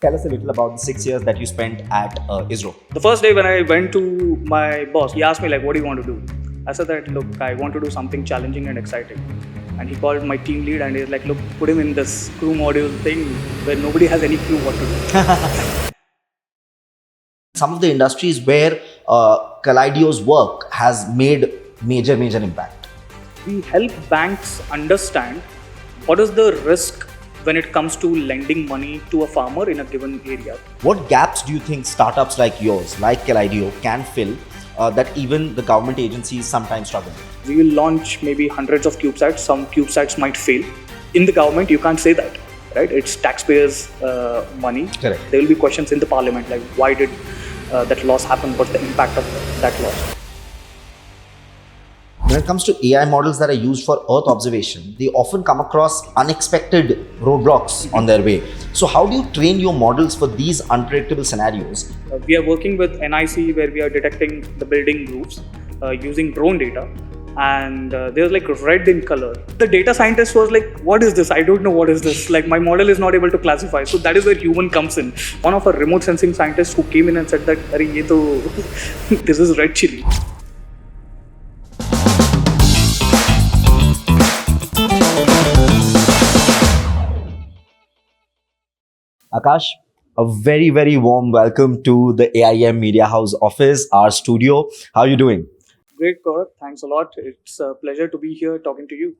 Tell us a little about the 6 years that you spent at ISRO. The first day when I went to my boss, he asked me like, what do you want to do? I said that, look, I want to do something challenging and exciting. And he called my team lead and he's like, look, put him in this crew module thing where nobody has any clue what to do. Some of the industries where KaleidEO's work has made major impact. We help banks understand what is the risk when it comes to lending money to a farmer in a given area. What gaps do you think startups like yours, like KaleidEO, can fill that even the government agencies sometimes struggle with? We will launch maybe hundreds of CubeSats. Some CubeSats might fail. In the government, you can't say that, right? It's taxpayers' money. Correct. There will be questions in the parliament like, why did that loss happen? What's the impact of that loss? When it comes to AI models that are used for Earth observation, they often come across unexpected roadblocks on their way. So how do you train your models for these unpredictable scenarios? We are working with NIC where we are detecting the building roofs using drone data. And they're like red in color. The data scientist was like, what is this? I don't know what is this. Like my model is not able to classify. So that is where human comes in. One of our remote sensing scientists who came in and said that, Are, ye to, this is red chili. Akash, a very warm welcome to the AIM Media House office, our studio. How are you doing? Great, Korak. Thanks a lot. It's a pleasure to be here talking to you.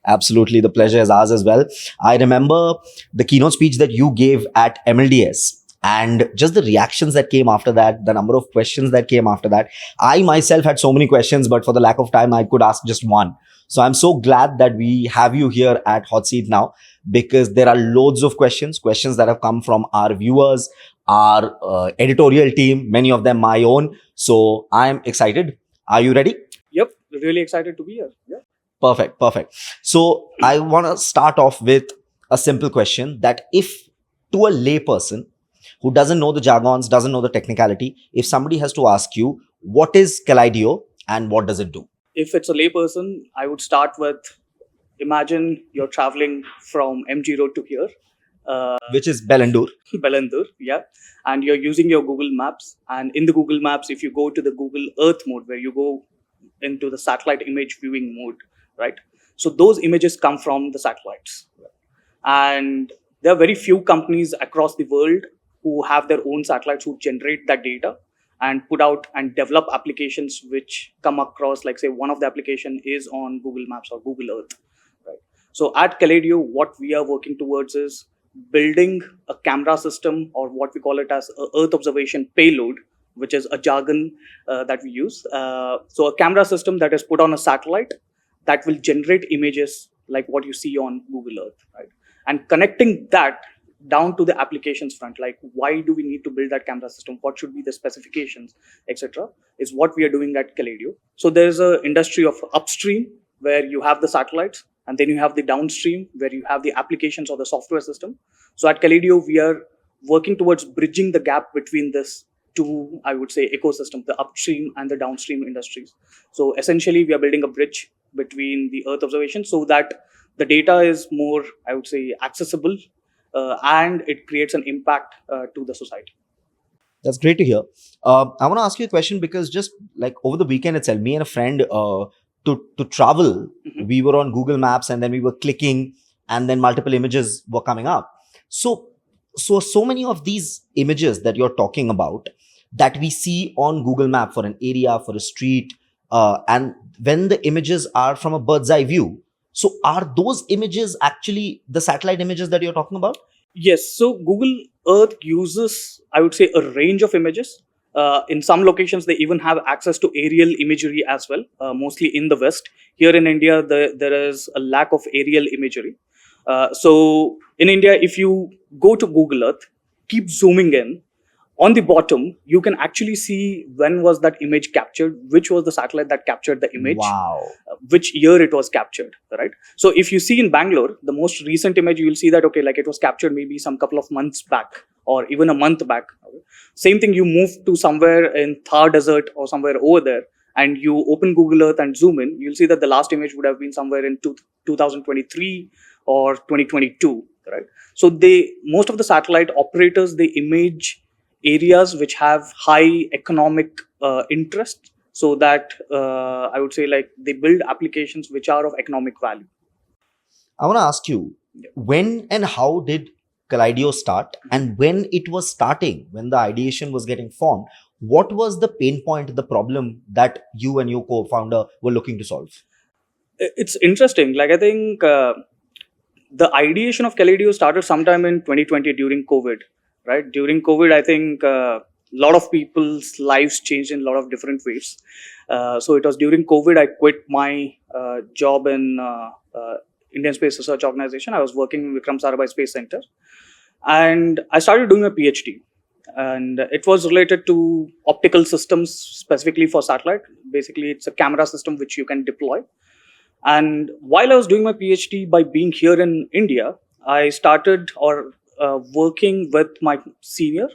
Absolutely, the pleasure is ours as well. I remember the keynote speech that you gave at MLDS and just the reactions that came after that, the number of questions that came after that. I myself had so many questions, but for the lack of time, I could ask just one. So I'm so glad that we have you here at Hot Seat now, because there are loads of questions that have come from our viewers, our editorial team, many of them my own. So I'm excited. Are you ready? Yep, really excited to be here. Yeah. Perfect. So I want to start off with a simple question that if to a lay person who doesn't know the jargons, doesn't know the technicality, if somebody has to ask you, what is KaleidEO and what does it do? If it's a layperson, I would start with, imagine you're traveling from MG Road to here. Which is Bellandur. Bellandur, yeah. And you're using your Google Maps. And in the Google Maps, if you go to the Google Earth mode, where you go into the satellite image viewing mode, right? So those images come from the satellites. And there are very few companies across the world who have their own satellites who generate that data and put out and develop applications which come across, like say one of the application is on Google Maps or Google Earth. Right? So at KaleidEO, what we are working towards is building a camera system, or what we call it as a Earth observation payload, which is a jargon that we use. So a camera system that is put on a satellite that will generate images like what you see on Google Earth, right? And connecting that down to the applications front, like why do we need to build that camera system, what should be the specifications, etc., is what we are doing at KaleidEO. So there's an industry of upstream where you have the satellites, and then you have the downstream where you have the applications or the software system. So at KaleidEO, we are working towards bridging the gap between this two, I would say, ecosystem, the upstream and the downstream industries. So essentially, we are building a bridge between the Earth observation so that the data is more, I would say, accessible and it creates an impact to the society. That's great to hear. I want to ask you a question because just like over the weekend itself, me and a friend to travel, we were on Google Maps and then we were clicking and then multiple images were coming up. So many of these images that you're talking about that we see on Google Map for an area, for a street, and when the images are from a bird's eye view, so are those images actually the satellite images that you're talking about? Yes. So Google Earth uses, I would say, a range of images. In some locations, they even have access to aerial imagery as well, mostly in the West. Here in India, there is a lack of aerial imagery. So in India, if you go to Google Earth, keep zooming in, on the bottom, you can actually see when was that image captured, which was the satellite that captured the image, Wow. which year it was captured, right? So if you see in Bangalore, the most recent image, you will see that, okay, like it was captured maybe some couple of months back or even a month back. Okay? Same thing, you move to somewhere in Thar Desert or somewhere over there, and you open Google Earth and zoom in, you'll see that the last image would have been somewhere in 2023 or 2022. right? So most of the satellite operators, they image areas which have high economic interest, so that I would say like they build applications which are of economic value. I want to ask you, when and how did KaleidEO start? And when it was starting, when the ideation was getting formed, what was the pain point, the problem that you and your co-founder were looking to solve? It's interesting. Like I think the ideation of KaleidEO started sometime in 2020 during COVID, right? During COVID, I think a lot of people's lives changed in a lot of different ways. So it was during COVID I quit my job in Indian Space Research Organization. I was working in Vikram Sarabhai Space Center, and I started doing a PhD. And it was related to optical systems, specifically for satellite. Basically, it's a camera system which you can deploy. And while I was doing my PhD, by being here in India, I started working with my senior,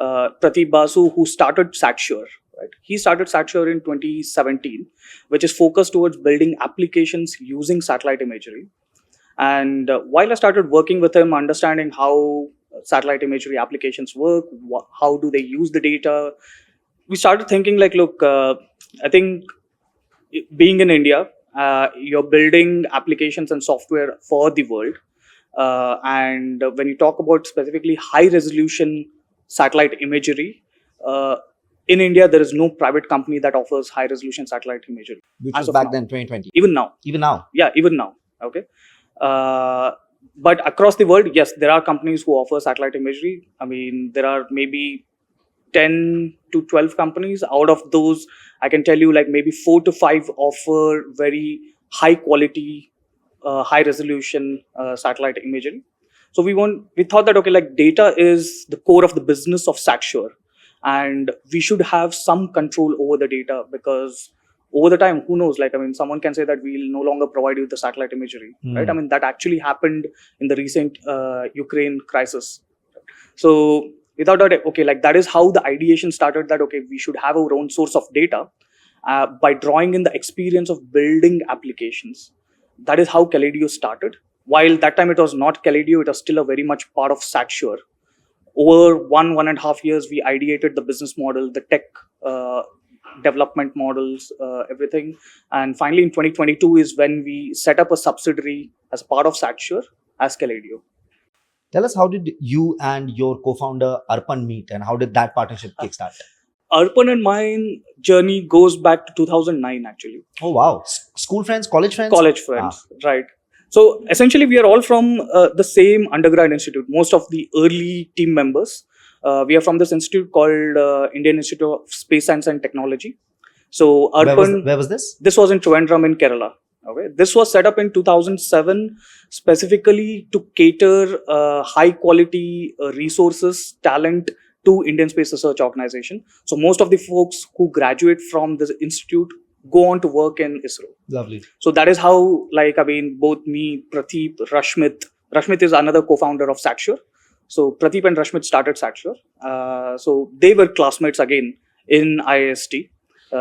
Prateep Basu, who started SatSure. Right? He started SatSure in 2017, which is focused towards building applications using satellite imagery. And while I started working with him, understanding how satellite imagery applications work, how do they use the data, we started thinking like, look, I think being in India, you're building applications and software for the world. And when you talk about specifically high resolution satellite imagery, in India, there is no private company that offers high resolution satellite imagery. Which as was of back now. then, 2020. Even now. Even now. Yeah, even now. Okay. But across the world, yes, there are companies who offer satellite imagery. I mean, there are maybe 10 to 12 companies. Out of those, I can tell you like maybe 4 to 5 offer very high quality, high resolution satellite imagery. So we thought that, okay, like data is the core of the business of SatSure, and we should have some control over the data, because over the time, who knows, like, I mean, someone can say that we'll no longer provide you with the satellite imagery, right? I mean, that actually happened in the recent Ukraine crisis. So we thought that, okay, like that is how the ideation started, that, okay, we should have our own source of data by drawing in the experience of building applications. That is how KaleidEO started. While that time it was not KaleidEO, it was still a very much part of SatSure. Over 1.5 years, we ideated the business model, the tech development models, everything. And finally, in 2022 is when we set up a subsidiary as part of SatSure as KaleidEO. Tell us, how did you and your co-founder Arpan meet, and how did that partnership kickstart? Arpan and mine journey goes back to 2009, actually. Oh wow! School friends, college friends? College friends, right. So essentially, we are all from the same undergrad institute. Most of the early team members, we are from this institute called Indian Institute of Space Science and Technology. So Arpan, where was this? This was in Trivandrum in Kerala. Okay, this was set up in 2007 specifically to cater high quality resources, talent to Indian Space Research Organization. So most of the folks who graduate from this institute go on to work in ISRO. Lovely. So that is how, like, I mean, both me, Prateep, Rashmit is another co-founder of SatSure. So Prateep and Rashmit started SatSure. So they were classmates again in IIST.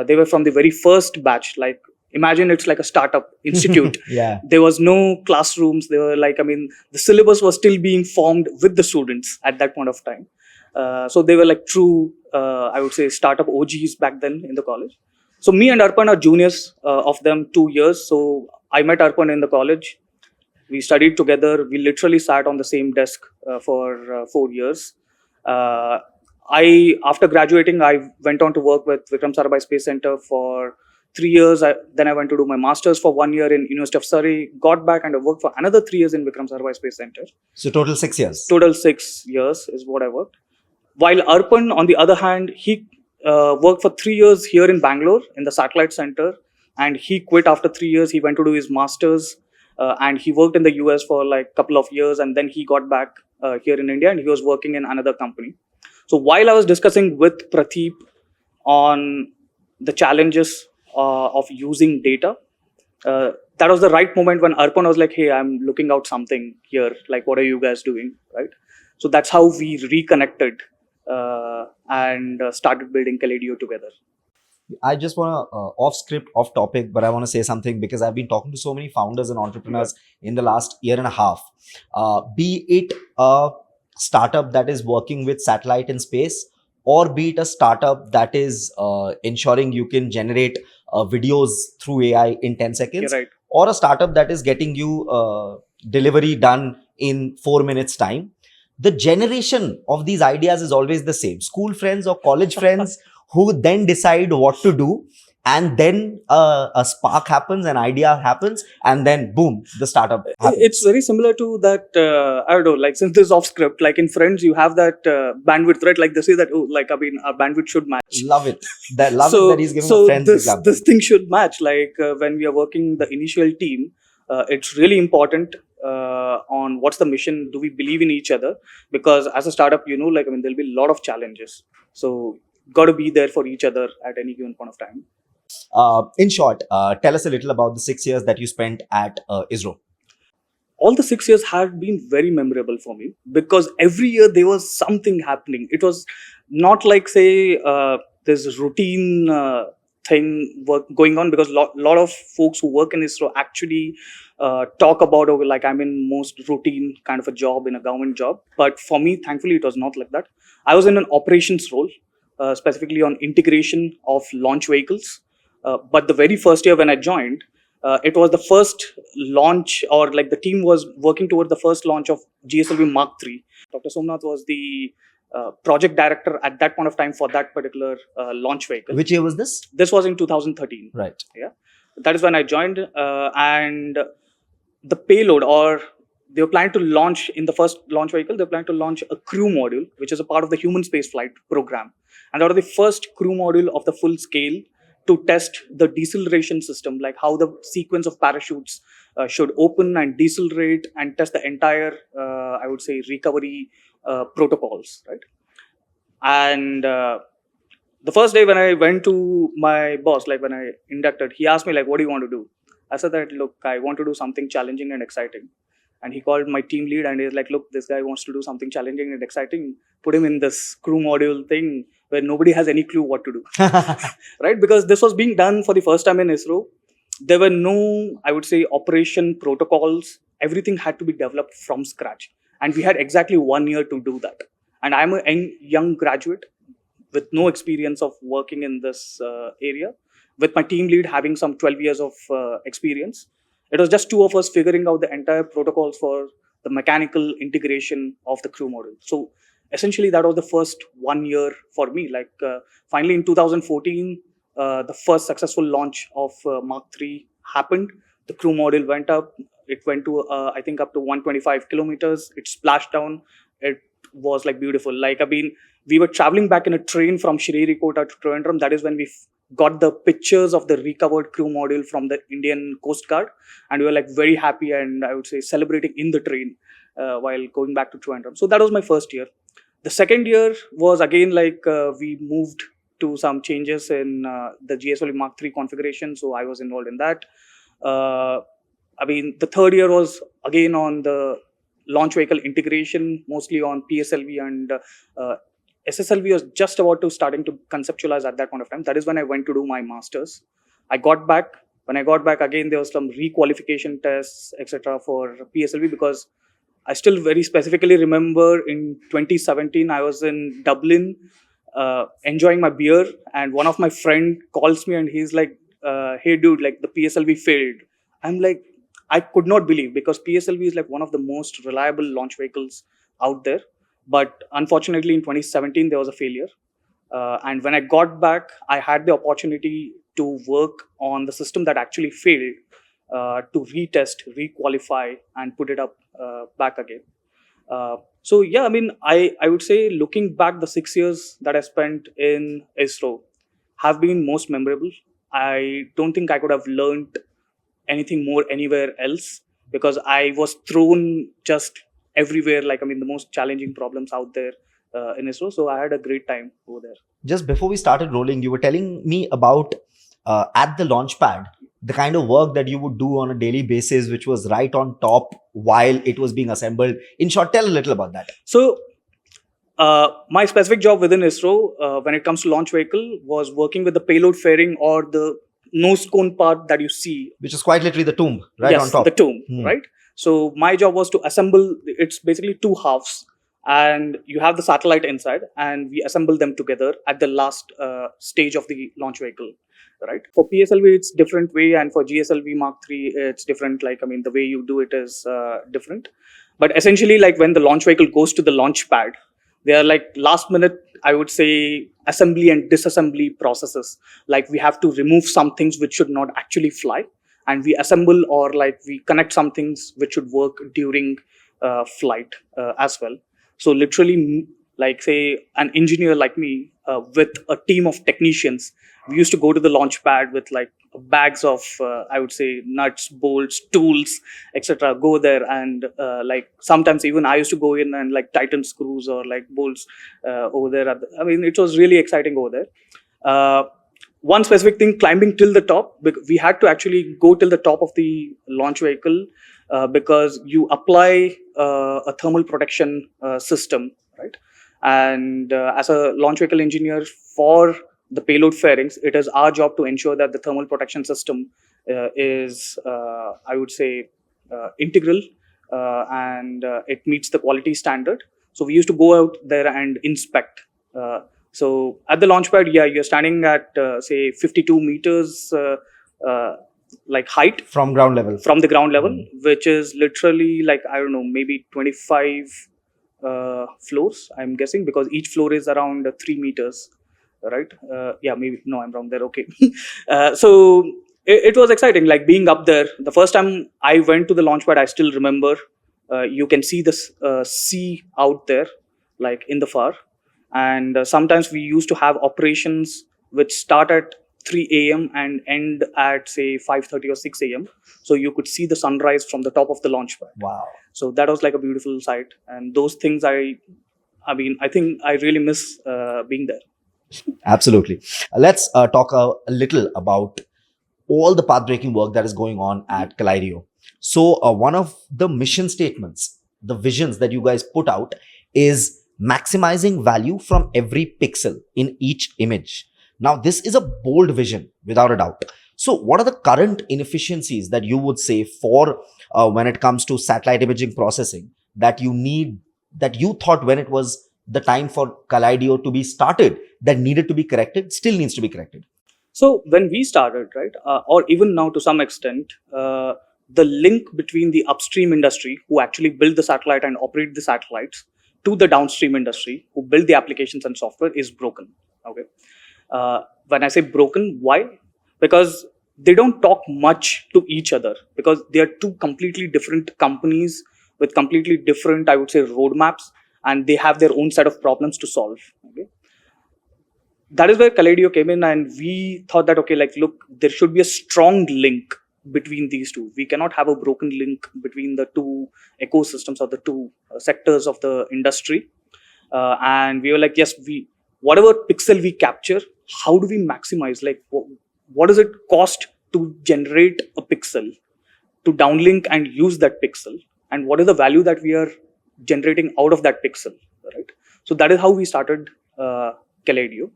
They were from the very first batch. Like, imagine it's like a startup institute. Yeah. There was no classrooms. They were like, I mean, the syllabus was still being formed with the students at that point of time. So they were like true, I would say, startup OGs back then in the college. So me and Arpan are juniors of them 2 years. So I met Arpan in the college. We studied together. We literally sat on the same desk for 4 years. After graduating, I went on to work with Vikram Sarabhai Space Center for 3 years. Then I went to do my master's for 1 year in University of Surrey. Got back and I worked for another 3 years in Vikram Sarabhai Space Center. So total 6 years. Total 6 years is what I worked. While Arpan, on the other hand, he worked for 3 years here in Bangalore in the satellite center, and he quit after 3 years. He went to do his master's, and he worked in the US for like a couple of years, and then he got back here in India, and he was working in another company. So while I was discussing with Prateep on the challenges of using data, that was the right moment when Arpan was like, hey, I'm looking out something here. Like, what are you guys doing? Right. So that's how we reconnected and started building KaleidEO together. I just want to off script, off topic, but I want to say something because I've been talking to so many founders and entrepreneurs in the last year and a half. Be it a startup that is working with satellite in space, or be it a startup that is ensuring you can generate videos through AI in 10 You're seconds, right. or a startup that is getting you delivery done in 4 minutes time. The generation of these ideas is always the same: school friends or college friends who then decide what to do, and then a spark happens, an idea happens, and then boom, the startup It's happens. very similar to that. I don't know. Like, since this is off script, like in Friends, you have that bandwidth, right? Like they say that, oh, like, I mean, our bandwidth should match. Love it. That he's giving a So friend's this example. thing should match. Like when we are working the initial team, it's really important on what's the mission. Do we believe in each other? Because as a startup, like, I mean, there'll be a lot of challenges. So got to be there for each other at any given point of time. In short, tell us a little about the 6 years that you spent at ISRO. All the 6 years had been very memorable for me because every year there was something happening. It was not like, say, this routine thing work going on, because lot of folks who work in ISRO actually talk about, oh, like, I'm in most routine kind of a job in a government job. But for me, thankfully, it was not like that. I was in an operations role, specifically on integration of launch vehicles. But the very first year when I joined, it was the first launch, or like the team was working toward the first launch of GSLV Mark III. Dr. Somnath was the project director at that point of time for that particular launch vehicle. Which year was this? This was in 2013. Right. Yeah, that is when I joined, and the payload, or they were planning to launch in the first launch vehicle. They were planning to launch a crew module, which is a part of the human space flight program, and that was the first crew module of the full scale to test the deceleration system, like how the sequence of parachutes should open and decelerate, and test the entire, I would say, recovery protocols, right? And the first day when I went to my boss, like when I inducted, he asked me, like, what do you want to do? I said that, look, I want to do something challenging and exciting. And he called my team lead and he's like, look, this guy wants to do something challenging and exciting. Put him in this crew module thing where nobody has any clue what to do. Right? Because this was being done for the first time in ISRO. There were no, I would say, operation protocols. Everything had to be developed from scratch. And we had exactly 1 year to do that. And I'm a young graduate with no experience of working in this area, with my team lead having some 12 years of experience. It was just two of us figuring out the entire protocols for the mechanical integration of the crew module. So essentially, that was the first 1 year for me. Like finally in 2014, the first successful launch of Mark III happened. The crew module went up. It went to I think up to 125 kilometers. It splashed down. It was like beautiful. Like, I mean, we were traveling back in a train from Sririkota to Trivandrum. That is when we got the pictures of the recovered crew module from the Indian Coast Guard, and we were like very happy, and I would say celebrating in the train while going back to Trivandrum. So that was my first year. The second year was again like we moved to some changes in the GSLV Mark III configuration, so I was involved in that. I mean, the third year was again on the launch vehicle integration, mostly on PSLV, and SSLV was just about to starting to conceptualize at that point of time. That is when I went to do my master's. I got back. When I got back, again, there was some requalification tests, etc. for PSLV, because I still very specifically remember in 2017, I was in Dublin enjoying my beer, and one of my friend calls me and he's like, hey dude, like the PSLV failed. I'm like, I could not believe, because PSLV is like one of the most reliable launch vehicles out there. But unfortunately, in 2017, there was a failure. And when I got back, I had the opportunity to work on the system that actually failed, to retest, requalify, and put it up back again. So yeah, I mean, I would say, looking back, the 6 years that I spent in ISRO have been most memorable. I don't think I could have learned anything more anywhere else, because I was thrown just everywhere. Like, I mean, the most challenging problems out there in ISRO. So I had a great time over there. Just before we started rolling, you were telling me about at the launch pad, the kind of work that you would do on a daily basis, which was right on top while it was being assembled. In short, tell a little about that. So My specific job within ISRO, when it comes to launch vehicle, was working with the payload fairing or the nose cone part that you see. Which is quite literally the tomb, right on Yes, top. the tomb, Hmm. right? So my job was to assemble. It's basically two halves, and you have the satellite inside, and we assemble them together at the last stage of the launch vehicle, right? For PSLV, it's different way, and for GSLV Mark III, it's different. Like, I mean, the way you do it is different. But essentially, like when the launch vehicle goes to the launch pad, they are like last minute, I would say, assembly and disassembly processes. Like we have to remove some things which should not actually fly, and we assemble or like we connect some things which should work during flight as well. So literally, like say an engineer like me with a team of technicians, we used to go to the launch pad with like bags of I would say nuts, bolts, tools, etc. Go there, and like sometimes even I used to go in and like tighten screws or like bolts over there. I mean, it was really exciting over there. One specific thing, climbing till the top, we had to actually go till the top of the launch vehicle because you apply a thermal protection system, right? And as a launch vehicle engineer for the payload fairings, it is our job to ensure that the thermal protection system is, I would say, integral and it meets the quality standard. So we used to go out there and inspect. So at the launch pad, yeah, you're standing at say 52 meters like height From ground level. from the ground level, which is literally like I don't know, maybe 25 floors. I'm guessing because each floor is around 3 meters, right? Yeah, maybe no, I'm wrong there. Okay, so it was exciting, like being up there. The first time I went to the launch pad, I still remember. You can see the sea out there, like in the far, and sometimes we used to have operations which start at 3 a.m. and end at say 5:30 or 6 a.m. So you could see the sunrise from the top of the launch pad. Wow. So that was like a beautiful sight, and those things I mean, I think I really miss being there. Absolutely. Let's talk a little about all the path-breaking work that is going on at KaleidEO. So one of the mission statements, the visions that you guys put out is maximizing value from every pixel in each image. Now, this is a bold vision, without a doubt. So what are the current inefficiencies that you would say for when it comes to satellite imaging processing that you need, that you thought when it was the time for KaleidEO to be started, that needed to be corrected, still needs to be corrected? So when we started, right, or even now to some extent, the link between the upstream industry who actually build the satellite and operate the satellites to the downstream industry who build the applications and software is broken. Okay. When I say broken, why? Because they don't talk much to each other, because they are two completely different companies with completely different, I would say, roadmaps, and they have their own set of problems to solve. Okay. That is where KaleidEO came in, and we thought that, okay, like, look, there should be a strong link between these two. We cannot have a broken link between the two ecosystems or the two sectors of the industry. And we were like, yes, whatever pixel we capture, how do we maximize? Like, what does it cost to generate a pixel, to downlink and use that pixel? And what is the value that we are generating out of that pixel, right? So that is how we started KaleidEO.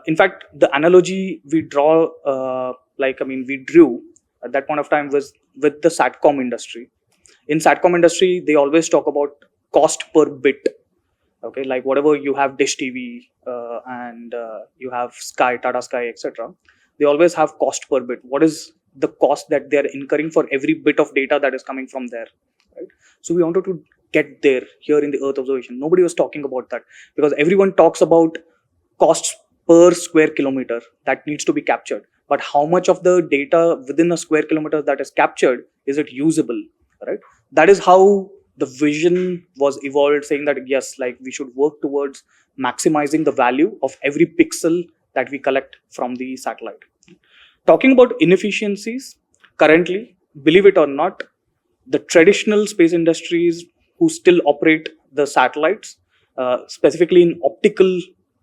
In fact, the analogy we draw, we drew at that point of time was with the SATCOM industry. In SATCOM industry, they always talk about cost per bit. Okay, like whatever you have Dish TV and you have Sky, Tata Sky, etc. They always have cost per bit. What is the cost that they are incurring for every bit of data that is coming from there, right? So we wanted to get there here in the Earth observation. Nobody was talking about that because everyone talks about costs per square kilometer that needs to be captured, but how much of the data within a square kilometer that is captured, is it usable, right? That is how the vision was evolved, saying that yes, like we should work towards maximizing the value of every pixel that we collect from the satellite. Talking about inefficiencies, currently, believe it or not, the traditional space industries who still operate the satellites, specifically in optical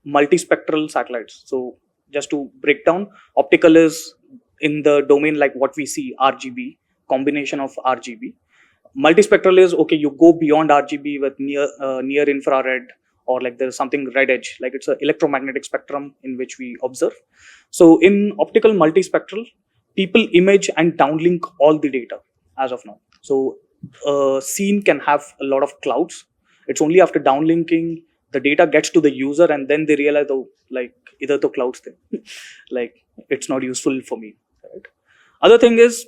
multispectral satellites. So just to break down, optical is in the domain like what we see, RGB, combination of RGB. Multispectral is, okay, you go beyond RGB with near infrared or like there's something red edge, like it's an electromagnetic spectrum in which we observe. So in optical multispectral, people image and downlink all the data as of now. So a scene can have a lot of clouds. It's only after downlinking the data gets to the user, and then they realize, oh, like either the clouds thing, like it's not useful for me. Right? Other thing is,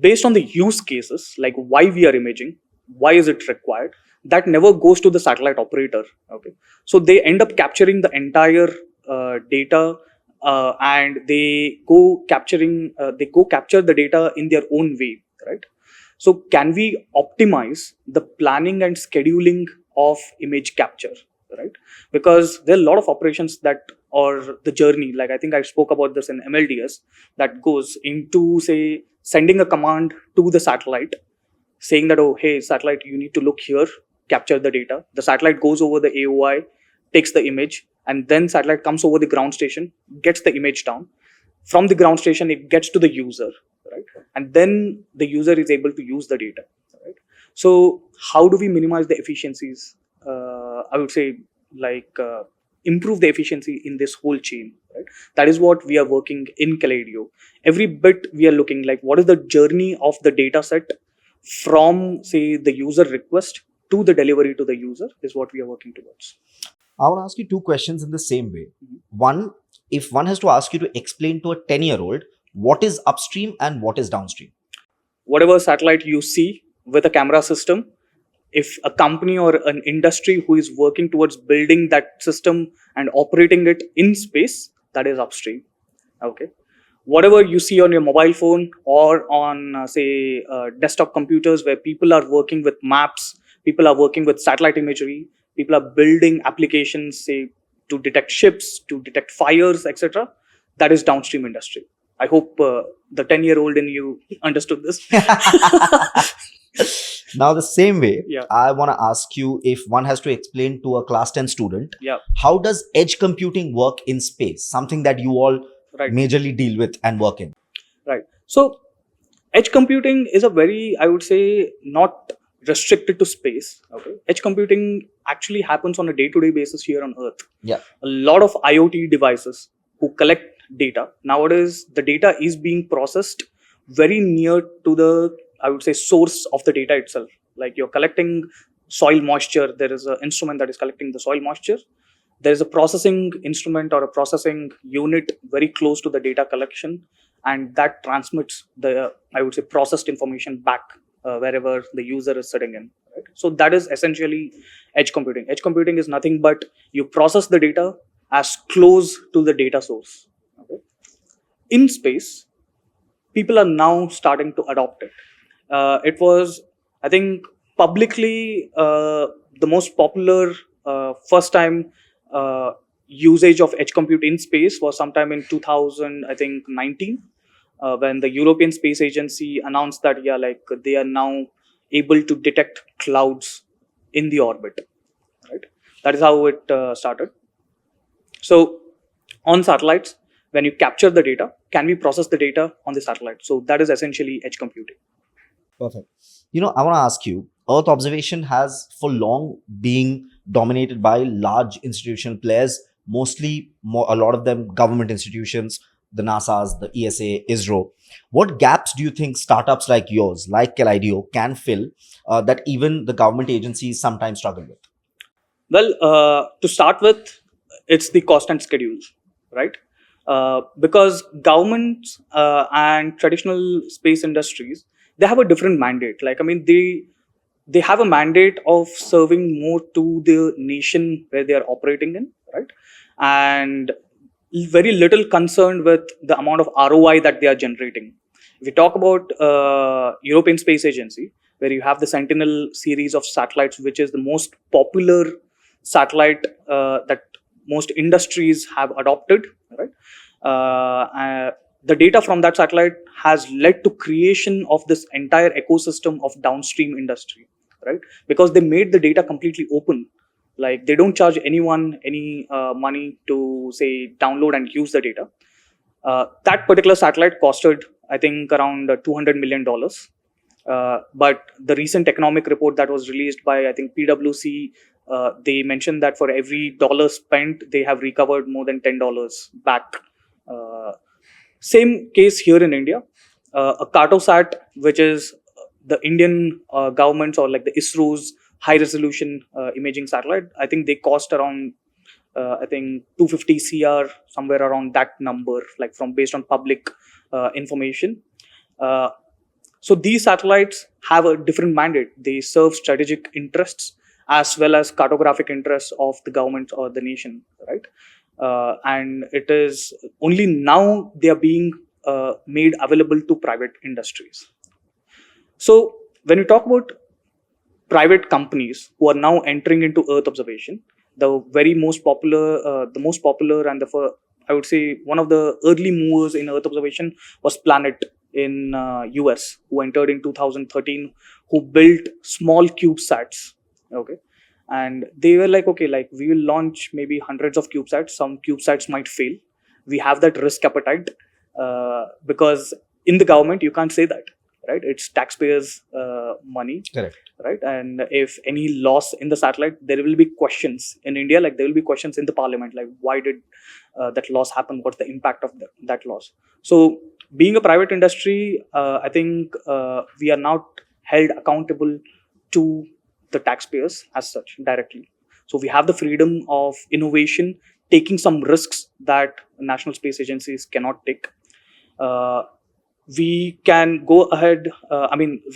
based on the use cases, like why we are imaging, why is it required, that never goes to the satellite operator. Okay, so they end up capturing the entire data, and they go capture the data in their own way, right? So can we optimize the planning and scheduling of image capture, right? Because there are a lot of operations that, or the journey, like I think I spoke about this in MLDS, that goes into, say, sending a command to the satellite saying that, oh, hey, satellite, you need to look here, capture the data. The satellite goes over the AOI, takes the image, and then satellite comes over the ground station, gets the image down. From the ground station, it gets to the user, right? And then the user is able to use the data, right? So how do we minimize the efficiencies? I would say, like, improve the efficiency in this whole chain, right? That is what we are working in KaleidEO. Every bit we are looking like what is the journey of the data set from, say, the user request to the delivery to the user is what we are working towards. I want to ask you two questions in the same way. Mhm. One, if one has to ask you to explain to a 10-year-old what is upstream and what is downstream. Whatever satellite you see with a camera system, if a company or an industry who is working towards building that system and operating it in space, that is upstream. Okay. Whatever you see on your mobile phone or on, say, desktop computers where people are working with maps, people are working with satellite imagery, people are building applications, say, to detect ships, to detect fires, etc. That is downstream industry. I hope the 10-year-old in you understood this. Now, the same way, Yeah. I want to ask you, if one has to explain to a class 10 student, Yeah. how does edge computing work in space? Something that you all Right. majorly deal with and work in. Right. So edge computing is a very, I would say, not restricted to space. Okay. Edge computing actually happens on a day-to-day basis here on Earth. Yeah. A lot of IoT devices who collect data. Nowadays, the data is being processed very near to the, I would say, source of the data itself. Like you're collecting soil moisture, there is an instrument that is collecting the soil moisture. There is a processing instrument or a processing unit very close to the data collection, and that transmits the, I would say, processed information back wherever the user is sitting in. Right? So that is essentially edge computing. Edge computing is nothing but you process the data as close to the data source. Okay? In space, people are now starting to adopt it. It was, I think, publicly the most popular first time usage of edge compute in space was sometime in 2019, when the European Space Agency announced that, yeah, like they are now able to detect clouds in the orbit. Right, that is how it started. So on satellites, when you capture the data, can we process the data on the satellite? So that is essentially edge computing. Perfect. I want to ask you, Earth observation has for long been dominated by large institutional players, mostly a lot of them government institutions, the NASA's, the ESA, ISRO. What gaps do you think startups like yours, like KaleidEO, can fill that even the government agencies sometimes struggle with? Well, to start with, it's the cost and schedules, right? Because governments and traditional space industries, they have a different mandate. Like, I mean, they have a mandate of serving more to the nation where they are operating in, right? And very little concerned with the amount of ROI that they are generating. If we talk about European Space Agency, where you have the Sentinel series of satellites, which is the most popular satellite that most industries have adopted, right? The data from that satellite has led to creation of this entire ecosystem of downstream industry, right? Because they made the data completely open. Like they don't charge anyone any money to, say, download and use the data. That particular satellite costed, I think, around $200 million. But the recent economic report that was released by, I think, PwC they mentioned that for every dollar spent, they have recovered more than $10 back. Same case here in India. A Cartosat, which is the Indian government's or like the ISRO's high resolution imaging satellite, I think they cost around I think 250 CR, somewhere around that number, like from based on public information. Uh, so these satellites have a different mandate. They serve strategic interests as well as cartographic interests of the government or the nation, right? And it is only now they are being made available to private industries. So when we talk about private companies who are now entering into Earth observation, the most popular and I would say one of the early movers in Earth observation was Planet in US, who entered in 2013, who built small CubeSats. Okay, and they were like, okay, like we will launch maybe hundreds of CubeSats. Some CubeSats might fail. We have that risk appetite because in the government you can't say that, right? It's taxpayers' money. Correct. Right, and if any loss in the satellite, there will be questions in India, like there will be questions in the parliament, like why did that loss happen, what's the impact of that loss. So being a private industry, I think we are not held accountable to the taxpayers as such directly. So we have the freedom of innovation, taking some risks that national space agencies cannot take. We can go ahead,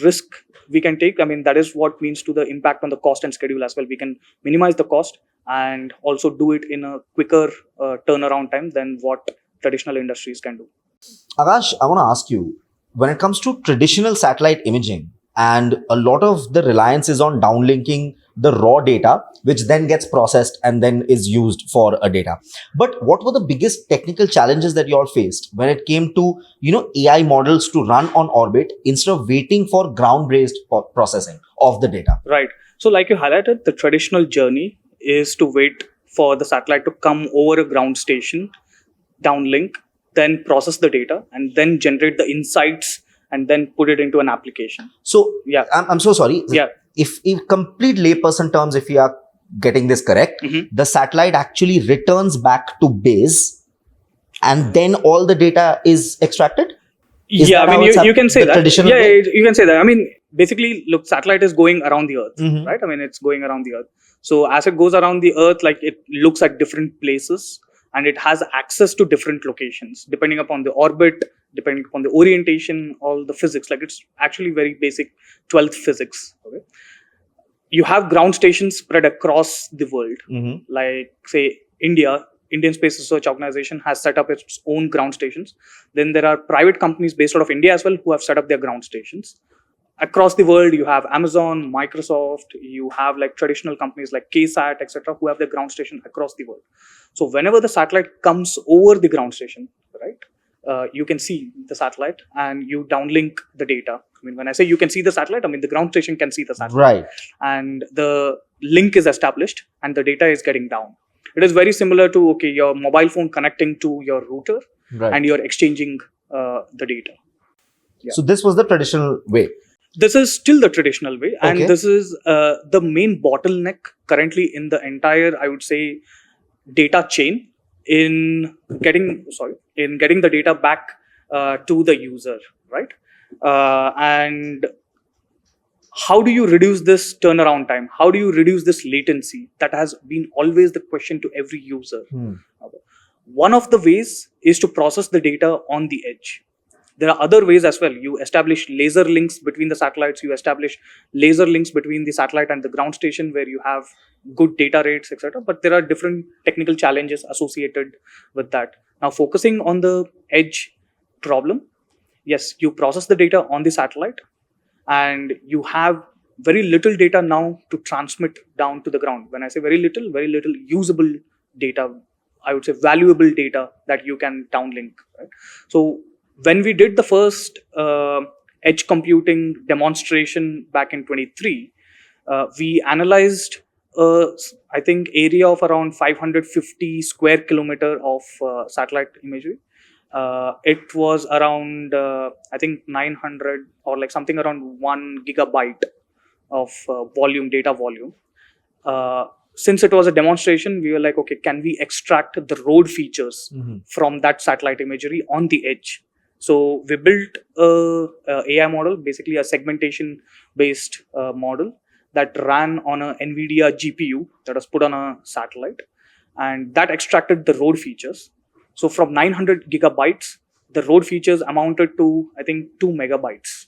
risk we can take, that is what means to the impact on the cost and schedule as well. We can minimize the cost and also do it in a quicker turnaround time than what traditional industries can do. Akash, I want to ask you, when it comes to traditional satellite imaging, and a lot of the reliance is on downlinking the raw data, which then gets processed and then is used for a data. But what were the biggest technical challenges that you all faced when it came to, AI models to run on orbit instead of waiting for ground-based processing of the data? Right. So like you highlighted, the traditional journey is to wait for the satellite to come over a ground station, downlink, then process the data, and then generate the insights and then put it into an application. So yeah, I'm so sorry. Yeah. If in complete layperson terms, if we are getting this correct, the satellite actually returns back to base, and then all the data is extracted. Is you can say that. Traditional way? You can say that. Basically, look, satellite is going around the Earth, right? It's going around the Earth. So as it goes around the Earth, like it looks at different places and it has access to different locations depending upon the orbit, depending upon the orientation, all the physics. Like it's actually very basic 12th physics. Okay, you have ground stations spread across the world. Like say Indian Space Research Organization has set up its own ground stations. Then there are private companies based out of India as well who have set up their ground stations. Across the world, you have Amazon, Microsoft, you have like traditional companies like KSAT, etc., who have their ground station across the world. So whenever the satellite comes over the ground station, right, you can see the satellite and you downlink the data. When I say you can see the satellite, the ground station can see the satellite. Right. And the link is established and the data is getting down. It is very similar to, okay, your mobile phone connecting to your router, right, and you're exchanging the data. Yeah. So this was the traditional way. This is still the traditional way, and Okay. this is the main bottleneck currently in the entire, I would say, data chain in getting the data back to the user, right? And how do you reduce this turnaround time? How do you reduce this latency? That has been always the question to every user. Okay. One of the ways is to process the data on the edge. There are other ways as well. You establish laser links between the satellites. You establish laser links between the satellite and the ground station where you have good data rates, etc. But there are different technical challenges associated with that. Now, focusing on the edge problem, yes, you process the data on the satellite and you have very little data now to transmit down to the ground. When I say very little usable data, I would say valuable data that you can downlink. Right? So when we did the first edge computing demonstration back in 23, we analyzed I think area of around 550 square kilometer of satellite imagery. It was around I think 900 or like something around 1 gigabyte of data volume. since it was a demonstration, we were like, okay, can we extract the road features from that satellite imagery on the edge? So we built a AI model, basically a segmentation based model that ran on a NVIDIA GPU that was put on a satellite, and that extracted the road features. So from 900 gigabytes, the road features amounted to, I think, 2 megabytes.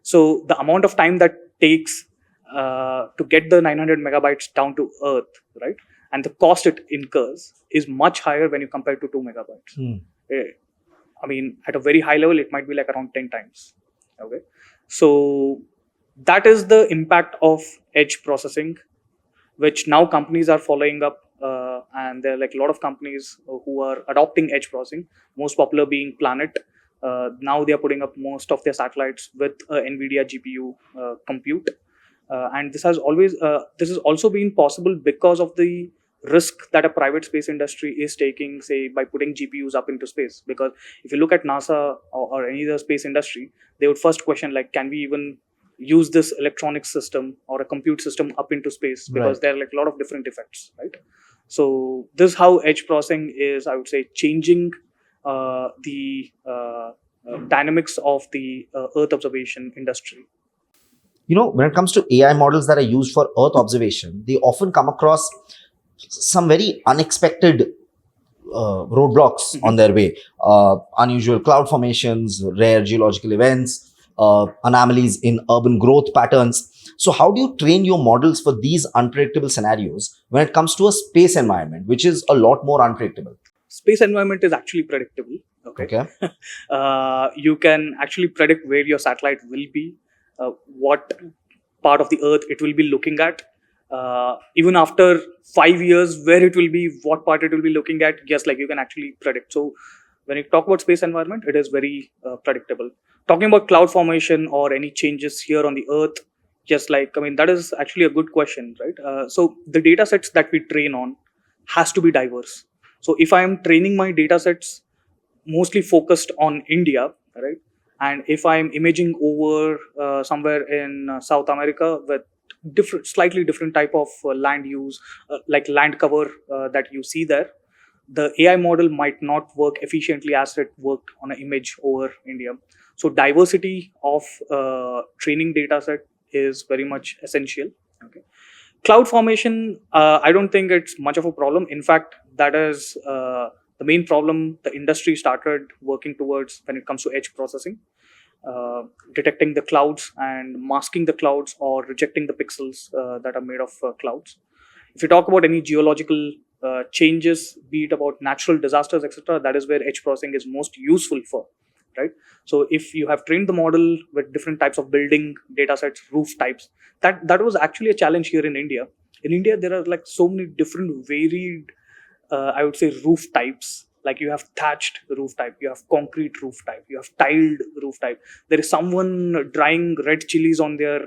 So the amount of time that takes to get the 900 megabytes down to Earth, right, and the cost it incurs is much higher when you compare to 2 megabytes. I mean, at a very high level, it might be like around 10 times. Okay, so that is the impact of edge processing, which now companies are following up, and there are like a lot of companies who are adopting edge processing. Most popular being Planet. Now they are putting up most of their satellites with NVIDIA GPU compute, and this has also been possible because of the risk that a private space industry is taking, say by putting GPUs up into space. Because if you look at NASA or any other space industry, they would first question like, can we even use this electronic system or a compute system up into space, because Right. there are like a lot of different effects, right? So this is how edge processing is, I would say, changing the dynamics of the Earth observation industry. When it comes to AI models that are used for Earth observation, they often come across some very unexpected roadblocks on their way. Unusual cloud formations, rare geological events, anomalies in urban growth patterns. So, how do you train your models for these unpredictable scenarios when it comes to a space environment, which is a lot more unpredictable? Space environment is actually predictable. Okay. You can actually predict where your satellite will be, what part of the Earth it will be looking at. Even after 5 years, where it will be, what part it will be looking at, yes, like you can actually predict. So when you talk about space environment, it is very predictable. Talking about cloud formation or any changes here on the Earth, just like, I mean, that is actually a good question, right? So the data sets that we train on has to be diverse. So if I am training my data sets mostly focused on India, right, and if I'm imaging over somewhere in South America with slightly different type of land use, like land cover that you see there, the AI model might not work efficiently as it worked on an image over India. So diversity of training data set is very much essential. Okay. Cloud formation, I don't think it's much of a problem. In fact, that is the main problem the industry started working towards when it comes to edge processing, detecting the clouds and masking the clouds or rejecting the pixels that are made of clouds. If you talk about any geological changes, be it about natural disasters, etc., that is where edge processing is most useful for, right? So if you have trained the model with different types of building data sets, roof types, that was actually a challenge here in India. In India, there are like so many different varied, I would say, roof types. Like you have thatched roof type, you have concrete roof type, you have tiled roof type. There is someone drying red chilies on their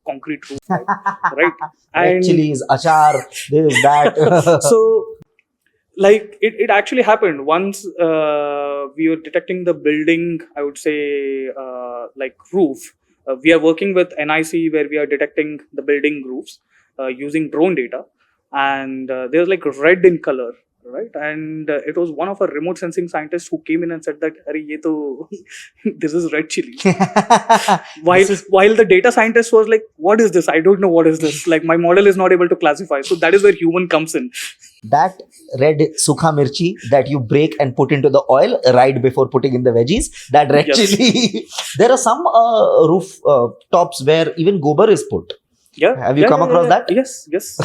concrete roof type, right? Red And chilies, achar, this, that. so like it actually happened once. We were detecting the building, I would say, like roof. We are working with NIC where we are detecting the building roofs using drone data, and there's like red in color, right? And it was one of our remote sensing scientists who came in and said that, "Arey, ye to, this is red chili." While the data scientist was like, "What is this? I don't know what is this. Like my model is not able to classify." So that is where human comes in. That red sukha mirchi that you break and put into the oil right before putting in the veggies, that red Yes. chili. There are some roof tops where even gobar is put. Yeah. Have you come across that? Yes.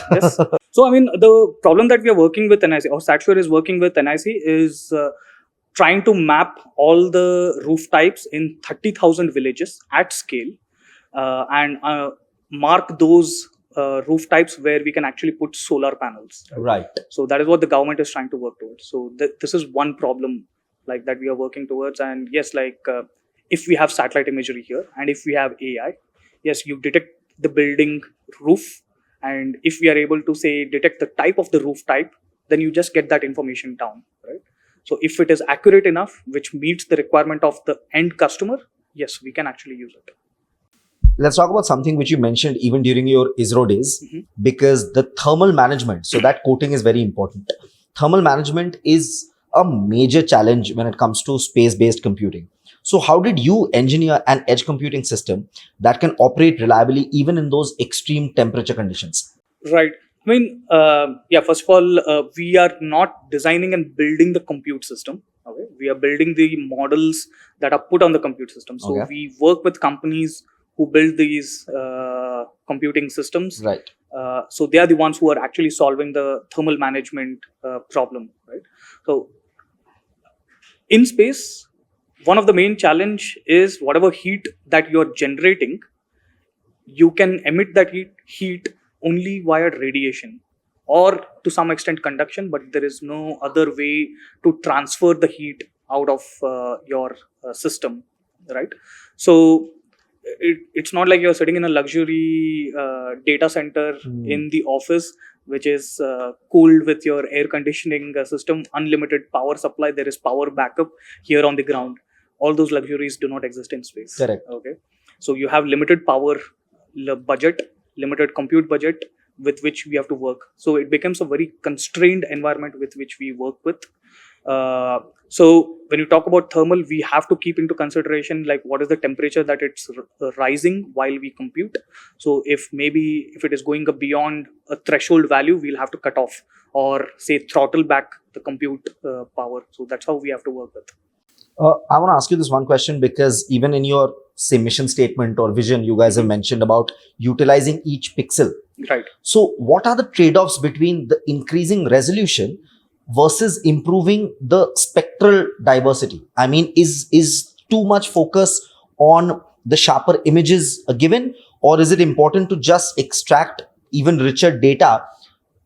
So, I mean, the problem that we are working with NIC, or Satshware is working with NIC, is trying to map all the roof types in 30,000 villages at scale, and mark those roof types where we can actually put solar panels. Right. So that is what the government is trying to work towards. So this is one problem like that we are working towards. And yes, like if we have satellite imagery here, and if we have AI, yes, you detect the building roof, and if we are able to say detect the type of the roof type, then you just get that information down, right? So if it is accurate enough, which meets the requirement of the end customer, yes, we can actually use it. let's talk about something which you mentioned even during your ISRO days, Mhm. because the thermal management, so that coating is very important. Thermal management is a major challenge when it comes to space-based computing. So how did you engineer an edge computing system that can operate reliably even in those extreme temperature conditions? Right. I mean, yeah, first of all, we are not designing and building the compute system. Okay. We are building the models that are put on the compute system. So Okay. we work with companies who build these computing systems. Right. So they are the ones who are actually solving the thermal management problem. Right. So in space, one of the main challenge is whatever heat that you're generating, you can emit that heat only via radiation or to some extent conduction, but there is no other way to transfer the heat out of your system, right? So it's not like you're sitting in a luxury data center in the office which is cooled with your air conditioning system, unlimited power supply, there is power backup here on the ground. All those luxuries do not exist in space. Correct. Okay, so you have limited power budget, limited compute budget with which we have to work. So it becomes a very constrained environment with which we work with. So when you talk about thermal, we have to keep into consideration like what is the temperature that it's rising while we compute. So if it is going beyond a threshold value, we'll have to cut off or say throttle back the compute power. So that's how we have to work with. I want to ask you this one question because even in your say mission statement or vision, you guys have mentioned about utilizing each pixel. Right. So, what are the trade-offs between the increasing resolution versus improving the spectral diversity? I mean, is too much focus on the sharper images a given, or is it important to just extract even richer data